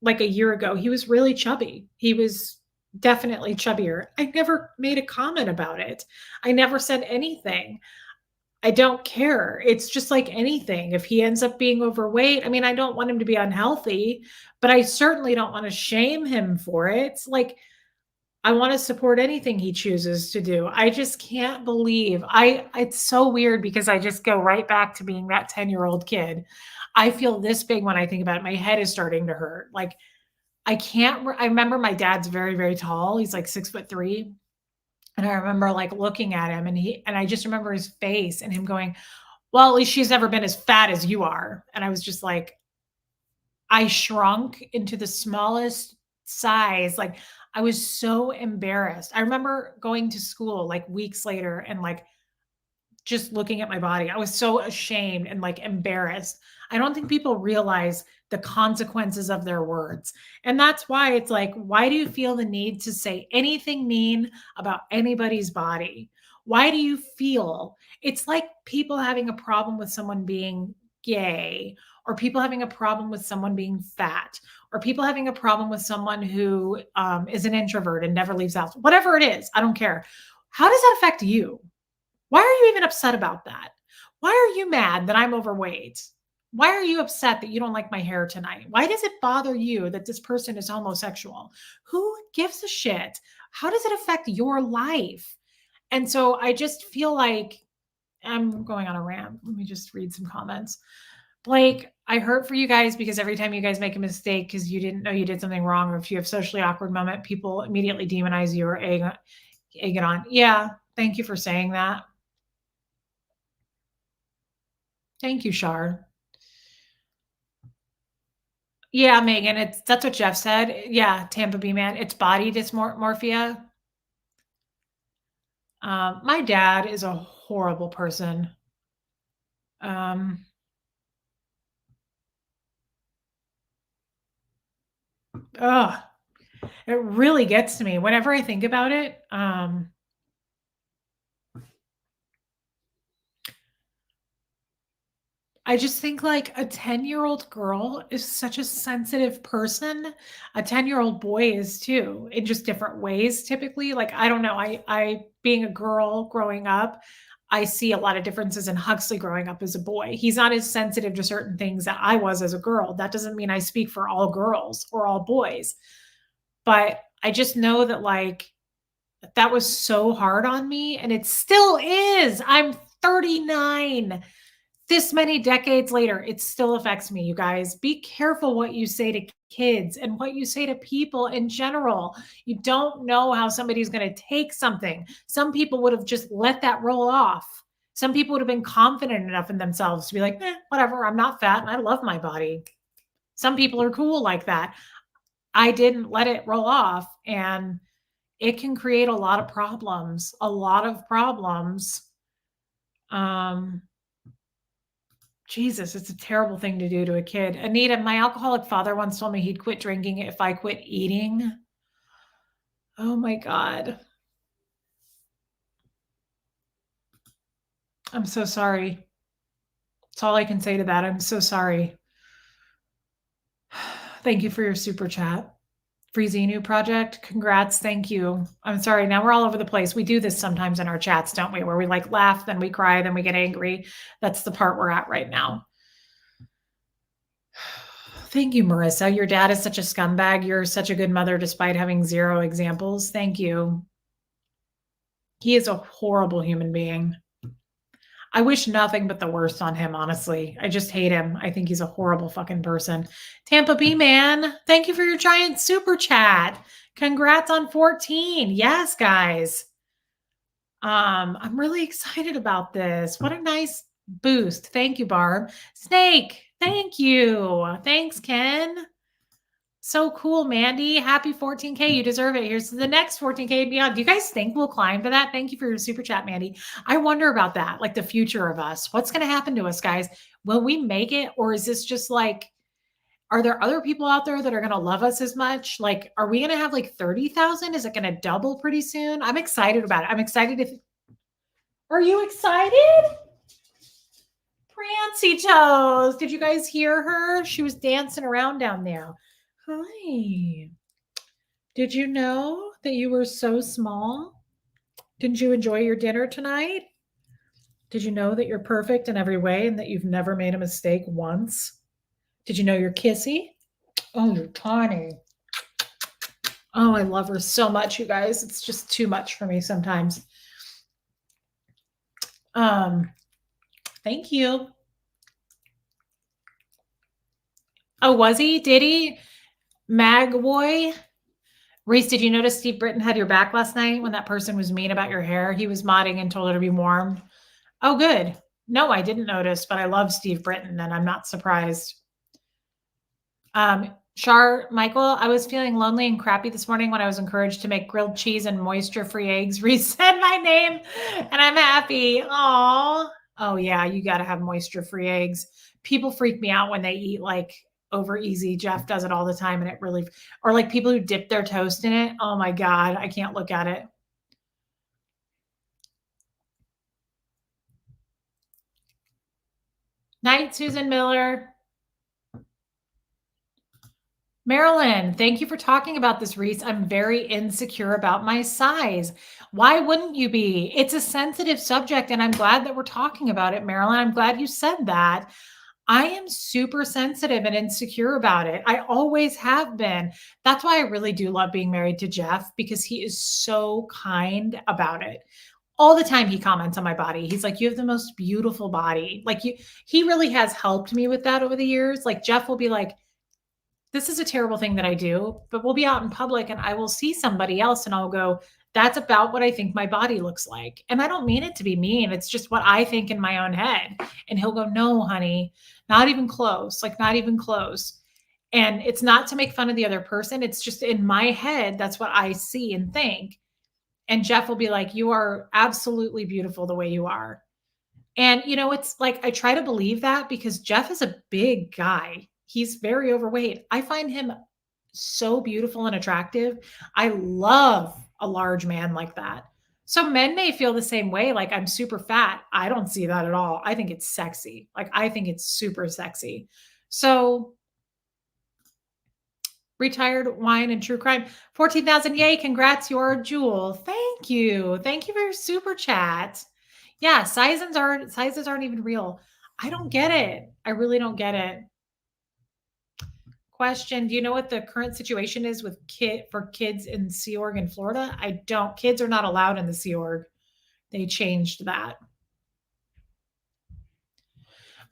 like a year ago, he was really chubby. He was definitely chubbier. I never made a comment about it. I never said anything. I don't care. It's just like anything. If he ends up being overweight, I mean, I don't want him to be unhealthy, but I certainly don't want to shame him for it. It's like I want to support anything he chooses to do. I just can't believe it's so weird because I just go right back to being that 10-year-old kid. I feel this big when I think about it. My head is starting to hurt. Like I remember my dad's very, very tall. He's like 6'3". And I remember like looking at him and I just remember his face and him going, well, at least she's never been as fat as you are. And I was just like, I shrunk into the smallest size. Like I was so embarrassed. I remember going to school like weeks later and like just looking at my body. I was so ashamed and like embarrassed. I don't think people realize the consequences of their words. And that's why it's like, why do you feel the need to say anything mean about anybody's body? Why do you feel it's like people having a problem with someone being gay, or people having a problem with someone being fat, or people having a problem with someone who is an introvert and never leaves the house, whatever it is, I don't care. How does that affect you? Why are you even upset about that? Why are you mad that I'm overweight? Why are you upset that you don't like my hair tonight? Why does it bother you that this person is homosexual? Who gives a shit? How does it affect your life? And so I just feel like I'm going on a rant. Let me just read some comments. Blake, I hurt for you guys because every time you guys make a mistake because you didn't know you did something wrong, or if you have socially awkward moment, people immediately demonize you or egg it on. Yeah, thank you for saying that. Thank you, Shar. Yeah, Megan, that's what Jeff said. Yeah, Tampa B man, it's body dysmorphia. My dad is a horrible person. Um, ugh, it really gets to me whenever I think about it. I just think like a 10-year-old girl is such a sensitive person. A 10-year-old boy is too, in just different ways typically. Like I don't know, I being a girl growing up, I see a lot of differences in Huxley growing up as a boy. He's not as sensitive to certain things that I was as a girl. That doesn't mean I speak for all girls or all boys. But I just know that like that was so hard on me and it still is. I'm 39. This many decades later, it still affects me, you guys. Be careful what you say to kids and what you say to people in general. You don't know how somebody's going to take something. Some people would have just let that roll off. Some people would have been confident enough in themselves to be like, whatever, I'm not fat and I love my body. Some people are cool like that. I didn't let it roll off, and it can create a lot of problems, a lot of problems. Jesus, it's a terrible thing to do to a kid. Anita, my alcoholic father once told me he'd quit drinking if I quit eating. Oh my God. I'm so sorry. That's all I can say to that. I'm so sorry. Thank you for your super chat. Freezinu project. Congrats. Thank you. I'm sorry. Now we're all over the place. We do this sometimes in our chats, don't we? Where we like laugh, then we cry, then we get angry. That's the part we're at right now. Thank you, Marissa. Your dad is such a scumbag. You're such a good mother despite having zero examples. Thank you. He is a horrible human being. I wish nothing but the worst on him, honestly. I just hate him. I think he's a horrible fucking person. Tampa B man, thank you for your giant super chat. Congrats on 14. Yes, guys. I'm really excited about this. What a nice boost. Thank you, Barb. Snake, thank you. Thanks, Ken. So cool, Mandy. Happy 14K. You deserve it. Here's the next 14K and beyond. Do you guys think we'll climb to that? Thank you for your super chat, Mandy. I wonder about that, like the future of us. What's going to happen to us, guys? Will we make it? Or is this just like, are there other people out there that are going to love us as much? Like, are we going to have like 30,000? Is it going to double pretty soon? I'm excited about it. I'm excited if. Are you excited? Prancy Toes. Did you guys hear her? She was dancing around down there. Hi. Did you know that you were so small? Didn't you enjoy your dinner tonight? Did you know that you're perfect in every way and that you've never made a mistake once? Did you know you're kissy? Oh, you're tiny. Oh, I love her so much, you guys. It's just too much for me sometimes. Thank you. Oh, was he? Did he? Magboy? Reese, did you notice Steve Britton had your back last night when that person was mean about your hair? He was modding and told her to be warm. Oh, good. No, I didn't notice, but I love Steve Britton and I'm not surprised. Char, Michael, I was feeling lonely and crappy this morning when I was encouraged to make grilled cheese and moisture-free eggs. Reset my name, and I'm happy. Aw. Oh yeah, you got to have moisture-free eggs. People freak me out when they eat like over easy. Jeff does it all the time, and it really, or like people who dip their toast in it. Oh my God, I can't look at it. Night, Susan Miller. Marilyn, thank you for talking about this, Reese. I'm very insecure about my size. Why wouldn't you be? It's a sensitive subject, and I'm glad that we're talking about it, Marilyn. I'm glad you said that. I am super sensitive and insecure about it. I always have been. That's why I really do love being married to Jeff because he is so kind about it. All the time he comments on my body. He's like, "You have the most beautiful body." Like he really has helped me with that over the years. Like Jeff will be like, this is a terrible thing that I do, but we'll be out in public and I will see somebody else and I'll go, that's about what I think my body looks like. And I don't mean it to be mean. It's just what I think in my own head. And he'll go, no, honey, not even close, like not even close. And it's not to make fun of the other person. It's just in my head, that's what I see and think. And Jeff will be like, you are absolutely beautiful the way you are. And, it's like I try to believe that because Jeff is a big guy. He's very overweight. I find him so beautiful and attractive. I love a large man like that. So men may feel the same way, like I'm super fat. I don't see that at all. I think it's sexy. Like I think it's super sexy. So retired wine and true crime. 14,000. Yay. Congrats, your jewel. Thank you. Thank you for your super chat. Yeah, sizes aren't even real. I don't get it. I really don't get it. Question, do you know what the current situation is with kids in Sea Org in Florida? I don't. Kids are not allowed in the Sea Org. They changed that.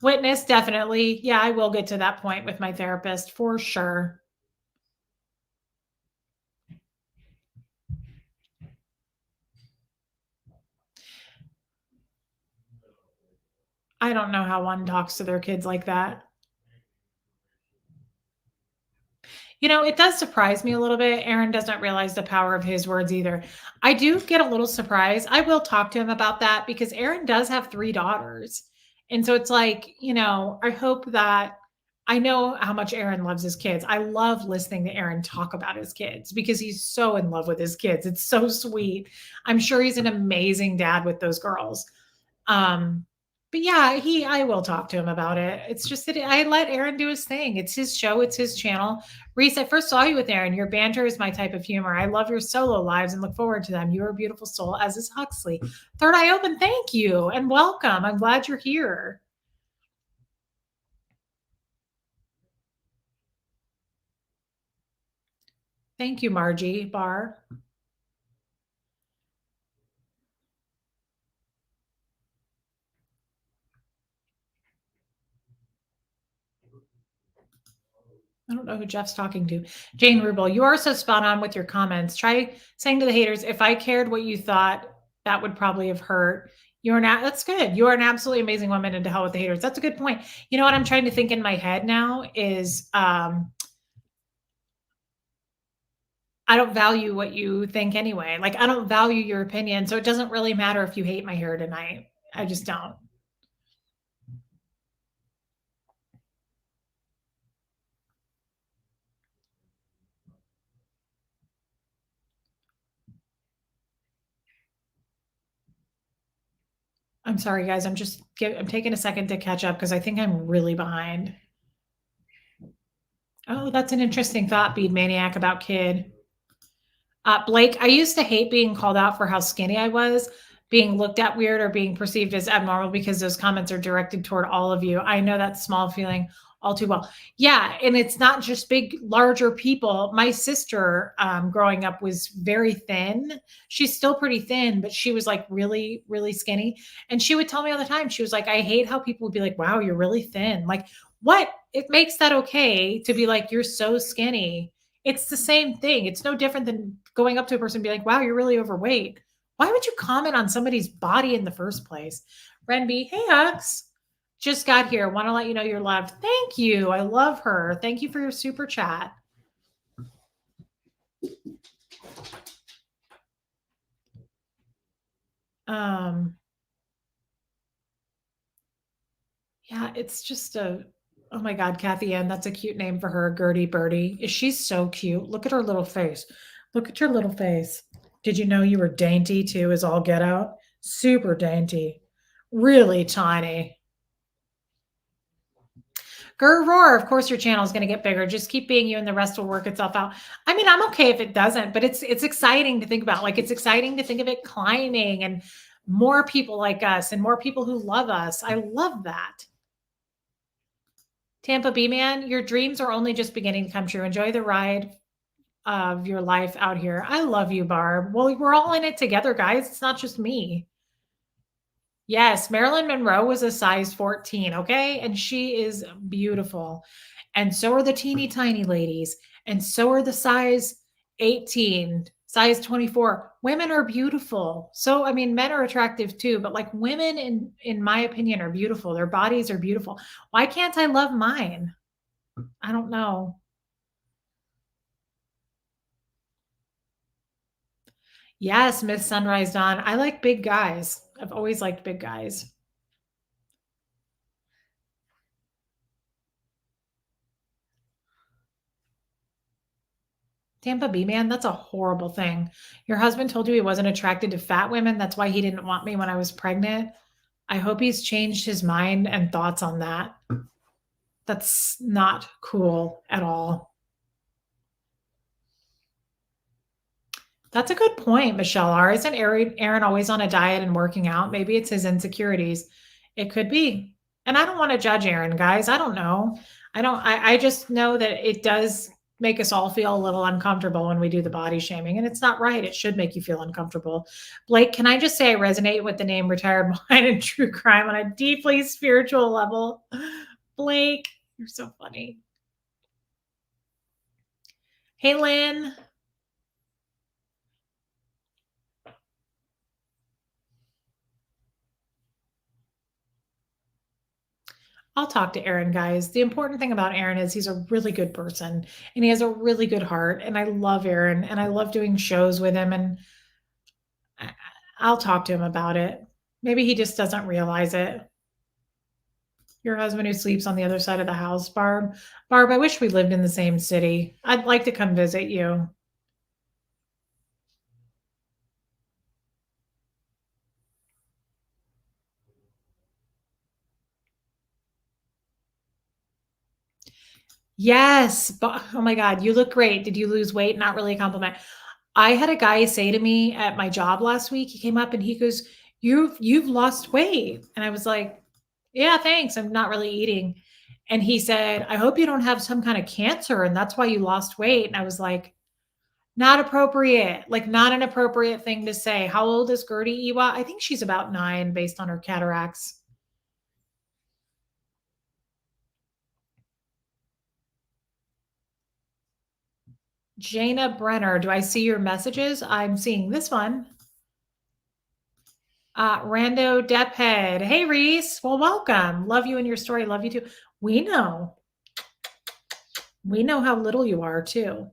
Witness, definitely. Yeah, I will get to that point with my therapist for sure. I don't know how one talks to their kids like that. It does surprise me a little bit. Aaron doesn't realize the power of his words either. I do get a little surprised. I will talk to him about that because Aaron does have 3 daughters. And so it's like, I hope that I know how much Aaron loves his kids. I love listening to Aaron talk about his kids because he's so in love with his kids. It's so sweet. I'm sure he's an amazing dad with those girls. Um, but yeah, I will talk to him about it. It's just that I let Aaron do his thing. It's his show, it's his channel. Reese, I first saw you with Aaron. Your banter is my type of humor. I love your solo lives and look forward to them. You are a beautiful soul, as is Huxley. Third Eye Open, thank you and welcome. I'm glad you're here. Thank you, Margie Barr. I don't know who Jeff's talking to. Jane Rubel, you are so spot on with your comments. Try saying to the haters, if I cared what you thought, that would probably have hurt. That's good. You are an absolutely amazing woman, and to hell with the haters. That's a good point. You know what I'm trying to think in my head now is I don't value what you think anyway. Like I don't value your opinion. So it doesn't really matter if you hate my hair tonight. I just don't. I'm sorry, guys. I'm taking a second to catch up because I think I'm really behind. Oh, that's an interesting thought, Bead Maniac, about kid. Blake, I used to hate being called out for how skinny I was, being looked at weird or being perceived as abnormal because those comments are directed toward all of you. I know that small feeling all too well. Yeah, and it's not just big, larger people. My sister, growing up, was very thin. She's still pretty thin, but she was like really, really skinny. And she would tell me all the time, she was like, I hate how people would be like, wow, you're really thin. Like, what? It makes that okay to be like, you're so skinny. It's the same thing. It's no different than going up to a person and be like, wow, you're really overweight. Why would you comment on somebody's body in the first place? Renby, hey, Hux. Just got here. Want to let you know you're loved. Thank you. I love her. Thank you for your super chat. Um, yeah, it's just a oh my God, Kathy Ann, that's a cute name for her, Gertie Birdie. Is she so cute? Look at her little face. Look at your little face. Did you know you were dainty too, as all get out? Super dainty. Really tiny. Grr roar. Of course your channel is going to get bigger. Just keep being you and the rest will work itself out. I mean, I'm okay if it doesn't, but it's exciting to think about. Like it's exciting to think of it climbing and more people like us and more people who love us. I love that. Tampa B man, your dreams are only just beginning to come true. Enjoy the ride of your life out here. I love you, Barb. Well, we're all in it together, guys. It's not just me. Yes, Marilyn Monroe was a size 14, okay? And she is beautiful. And so are the teeny tiny ladies. And so are the size 18, size 24. Women are beautiful. So I mean men are attractive too, but like women in my opinion are beautiful. Their bodies are beautiful. Why can't I love mine? I don't know. Yes, Miss Sunrise Dawn. I like big guys. I've always liked big guys. Tampa B man, that's a horrible thing. Your husband told you he wasn't attracted to fat women. That's why he didn't want me when I was pregnant. I hope he's changed his mind and thoughts on that. That's not cool at all. That's a good point, Michelle R. Isn't Aaron always on a diet and working out? Maybe it's his insecurities. It could be. And I don't want to judge Aaron, guys. I don't know. I just know that it does make us all feel a little uncomfortable when we do the body shaming. And it's not right. It should make you feel uncomfortable. Blake, can I just say I resonate with the name Retired Mind and True Crime on a deeply spiritual level? Blake, you're so funny. Hey, Lynn. I'll talk to Aaron, guys. The important thing about Aaron is he's a really good person and he has a really good heart. And I love Aaron and I love doing shows with him. And I- I'll talk to him about it. Maybe he just doesn't realize it. Your husband who sleeps on the other side of the house, Barb. Barb, I wish we lived in the same city. I'd like to come visit you. Yes. But, oh my God, you look great. Did you lose weight? Not really a compliment. I had a guy say to me at my job last week, he came up and he goes, You've lost weight. And I was like, yeah, thanks. I'm not really eating. And he said, I hope you don't have some kind of cancer and that's why you lost weight. And I was like, not appropriate, like not an appropriate thing to say. How old is Gertie Iwa? I think she's about 9 based on her cataracts. Jana Brenner, do I see your messages? I'm seeing this one. Rando Dephead. Hey, Reese. Well, welcome. Love you and your story. Love you too. We know. We know how little you are too.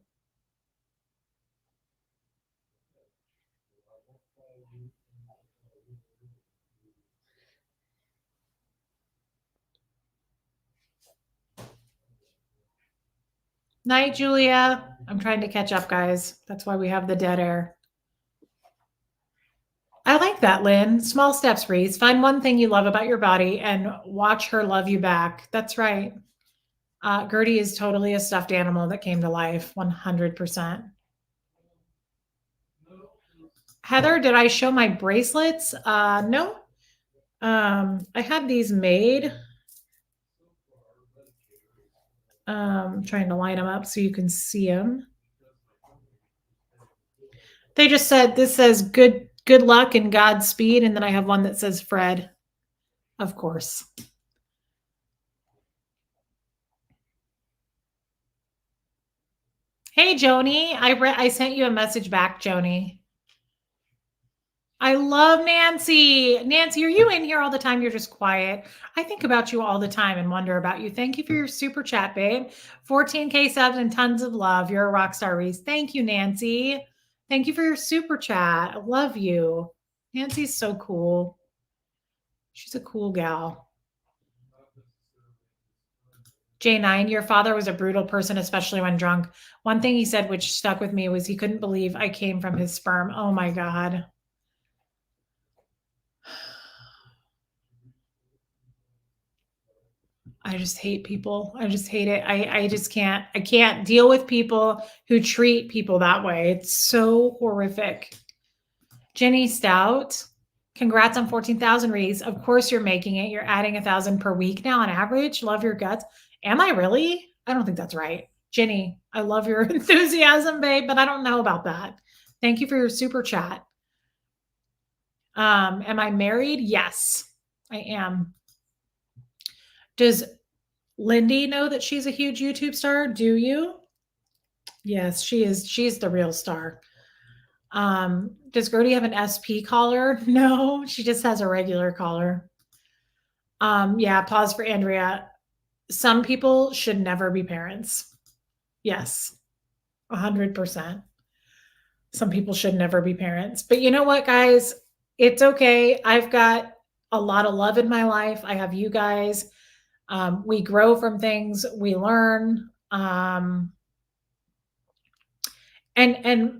Night, Julia. I'm trying to catch up, guys. That's why we have the dead air. I like that, Lynn. Small steps, Reese. Find one thing you love about your body and watch her love you back. That's right. Gertie is totally a stuffed animal that came to life, 100%. Heather, did I show my bracelets? No. I had these made. Trying to line them up so you can see them. They just said this says good luck and Godspeed, and then I have one that says Fred, of course. Hey, Joni, I sent you a message back, Joni. I love Nancy. Nancy, are you in here all the time? You're just quiet. I think about you all the time and wonder about you. Thank you for your super chat, babe. 14K subs and tons of love. You're a rock star, Reese. Thank you, Nancy. Thank you for your super chat. I love you. Nancy's so cool. She's a cool gal. J9, your father was a brutal person, especially when drunk. One thing he said, which stuck with me, was he couldn't believe I came from his sperm. Oh my God. I just hate people. I just hate it. I just I can't deal with people who treat people that way. It's so horrific. Jenny Stout, congrats on 14,000 reads. Of course you're making it. You're adding 1,000 per week now on average. Love your guts. Am I really? I don't think that's right. Jenny, I love your enthusiasm, babe, but I don't know about that. Thank you for your super chat. Am I married? Yes, I am. Does Lindy know that she's a huge YouTube star? Do you? Yes, she is. She's the real star. Does Gertie have an SP collar? No, she just has a regular collar. Yeah, pause for Andrea. Some people should never be parents. Yes, 100%. Some people should never be parents. But you know what, guys? It's okay. I've got a lot of love in my life. I have you guys. We grow from things, we learn. And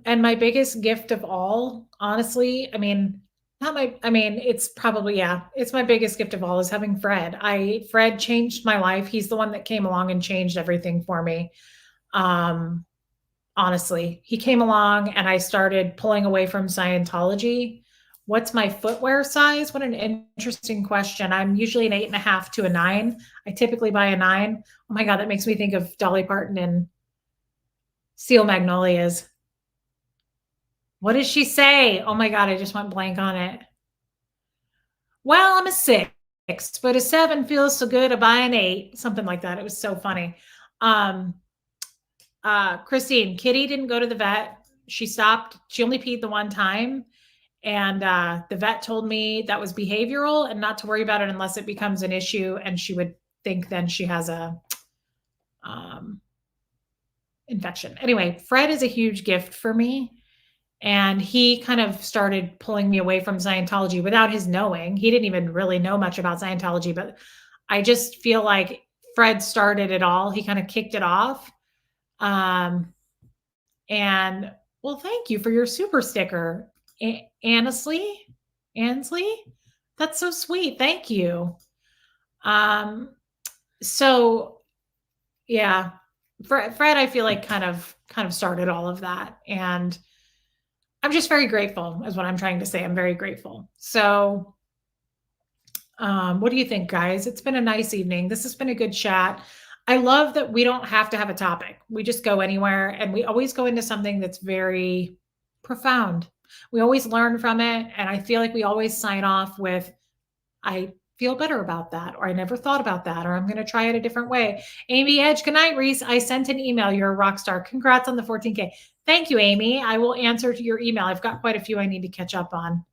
my biggest gift of all, honestly, I mean, not my I mean, it's probably, yeah, it's my biggest gift of all is having Fred. Fred changed my life. He's the one that came along and changed everything for me. Um, Honestly, he came along and I started pulling away from Scientology. What's my footwear size? What an interesting question. I'm usually an 8.5 to a 9. I typically buy a 9. Oh my God, that makes me think of Dolly Parton and Steel Magnolias. What does she say? Oh my God, I just went blank on it. Well, I'm a 6, but a 7 feels so good. I buy an 8, something like that. It was so funny. Christine, Kitty didn't go to the vet. She stopped. She only peed the one time. And the vet told me that was behavioral and not to worry about it unless it becomes an issue. And she would think then she has a infection. Anyway, Fred is a huge gift for me. And he kind of started pulling me away from Scientology without his knowing. He didn't even really know much about Scientology, but I just feel like Fred started it all. He kind of kicked it off. And well, thank you for your super sticker. Ansley? Ansley? That's so sweet. Thank you. So yeah, Fred, I feel like kind of started all of that. And I'm just very grateful is what I'm trying to say. I'm very grateful. So what do you think, guys? It's been a nice evening. This has been a good chat. I love that we don't have to have a topic. We just go anywhere and we always go into something that's very profound. We always learn from it. And I feel like we always sign off with, I feel better about that, or I never thought about that, or I'm going to try it a different way. Amy Edge, good night, Reese. I sent an email. You're a rock star. Congrats on the 14K. Thank you, Amy. I will answer to your email. I've got quite a few I need to catch up on.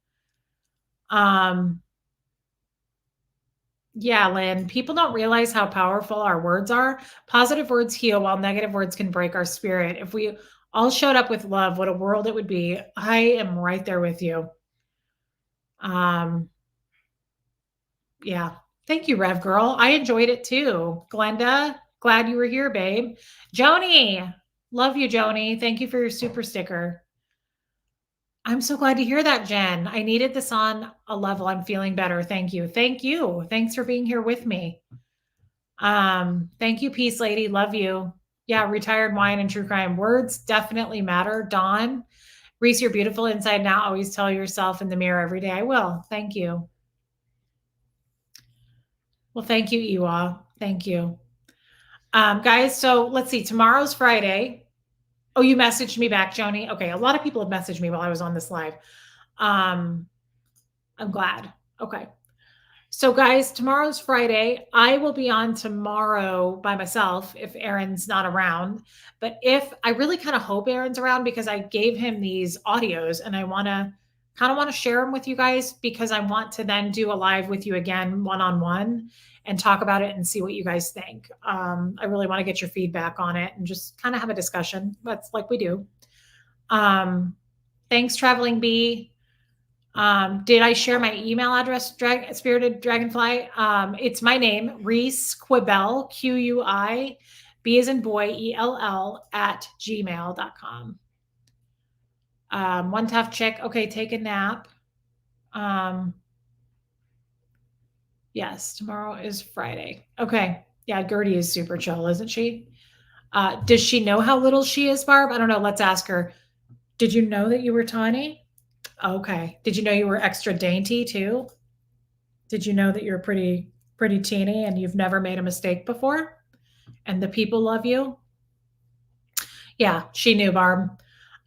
Yeah, Lynn, people don't realize how powerful our words are. Positive words heal while negative words can break our spirit. If we all showed up with love, what a world it would be. I am right there with you. Yeah. Thank you, Rev Girl. I enjoyed it too. Glenda, glad you were here, babe. Joni, love you, Joni. Thank you for your super sticker. I'm so glad to hear that, Jen. I needed this on a level. I'm feeling better. Thank you. Thank you. Thanks for being here with me. Thank you, Peace Lady. Love you. Yeah, retired wine and true crime. Words definitely matter. Dawn, Reese, you're beautiful inside now. Always tell yourself in the mirror every day. I will. Thank you. Well, thank you, Iwa. Thank you. Guys, so let's see. Tomorrow's Friday. Oh, you messaged me back, Joni. Okay, a lot of people have messaged me while I was on this live. I'm glad. Okay. So, guys, tomorrow's Friday. I will be on tomorrow by myself if Aaron's not around. But if I really kind of hope Aaron's around because I gave him these audios and I want to share them with you guys because I want to then do a live with you again one-on-one and talk about it and see what you guys think. I really want to get your feedback on it and just kind of have a discussion. That's like we do. Thanks, Traveling Bee. Did I share my email address, Spirited Dragonfly? It's my name, Reese Quibell, QUI, B as in boy, ELL, at gmail.com. One tough chick. Okay, take a nap. Yes, tomorrow is Friday. Okay. Yeah, Gertie is super chill, isn't she? Does she know how little she is, Barb? I don't know. Let's ask her. Did you know that you were tiny? Okay. Did you know you were extra dainty too? Did you know that you're pretty teeny and you've never made a mistake before? And the people love you? Yeah, she knew, Barb.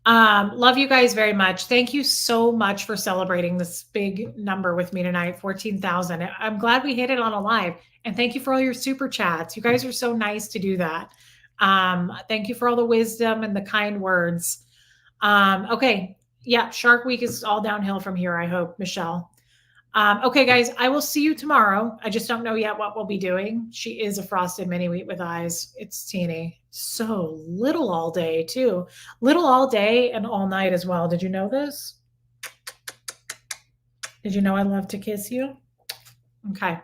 Love you guys very much. Thank you so much for celebrating this big number with me tonight, 14,000. I'm glad we hit it on a live. And thank you for all your super chats. You guys are so nice to do that. Thank you for all the wisdom and the kind words. Okay. Yeah, Shark Week is all downhill from here, I hope, Michelle. Okay, guys, I will see you tomorrow. I just don't know yet what we'll be doing. She is a frosted mini wheat with eyes. It's teeny. So little all day, too. Little all day and all night as well. Did you know this? Did you know I love to kiss you? Okay.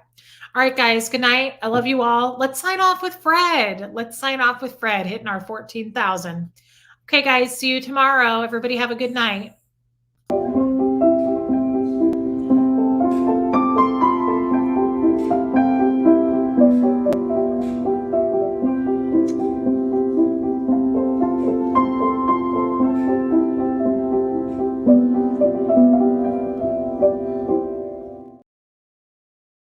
All right, guys. Good night. I love you all. Let's sign off with Fred. Let's sign off with Fred, hitting our 14,000. Okay, guys. See you tomorrow. Everybody have a good night.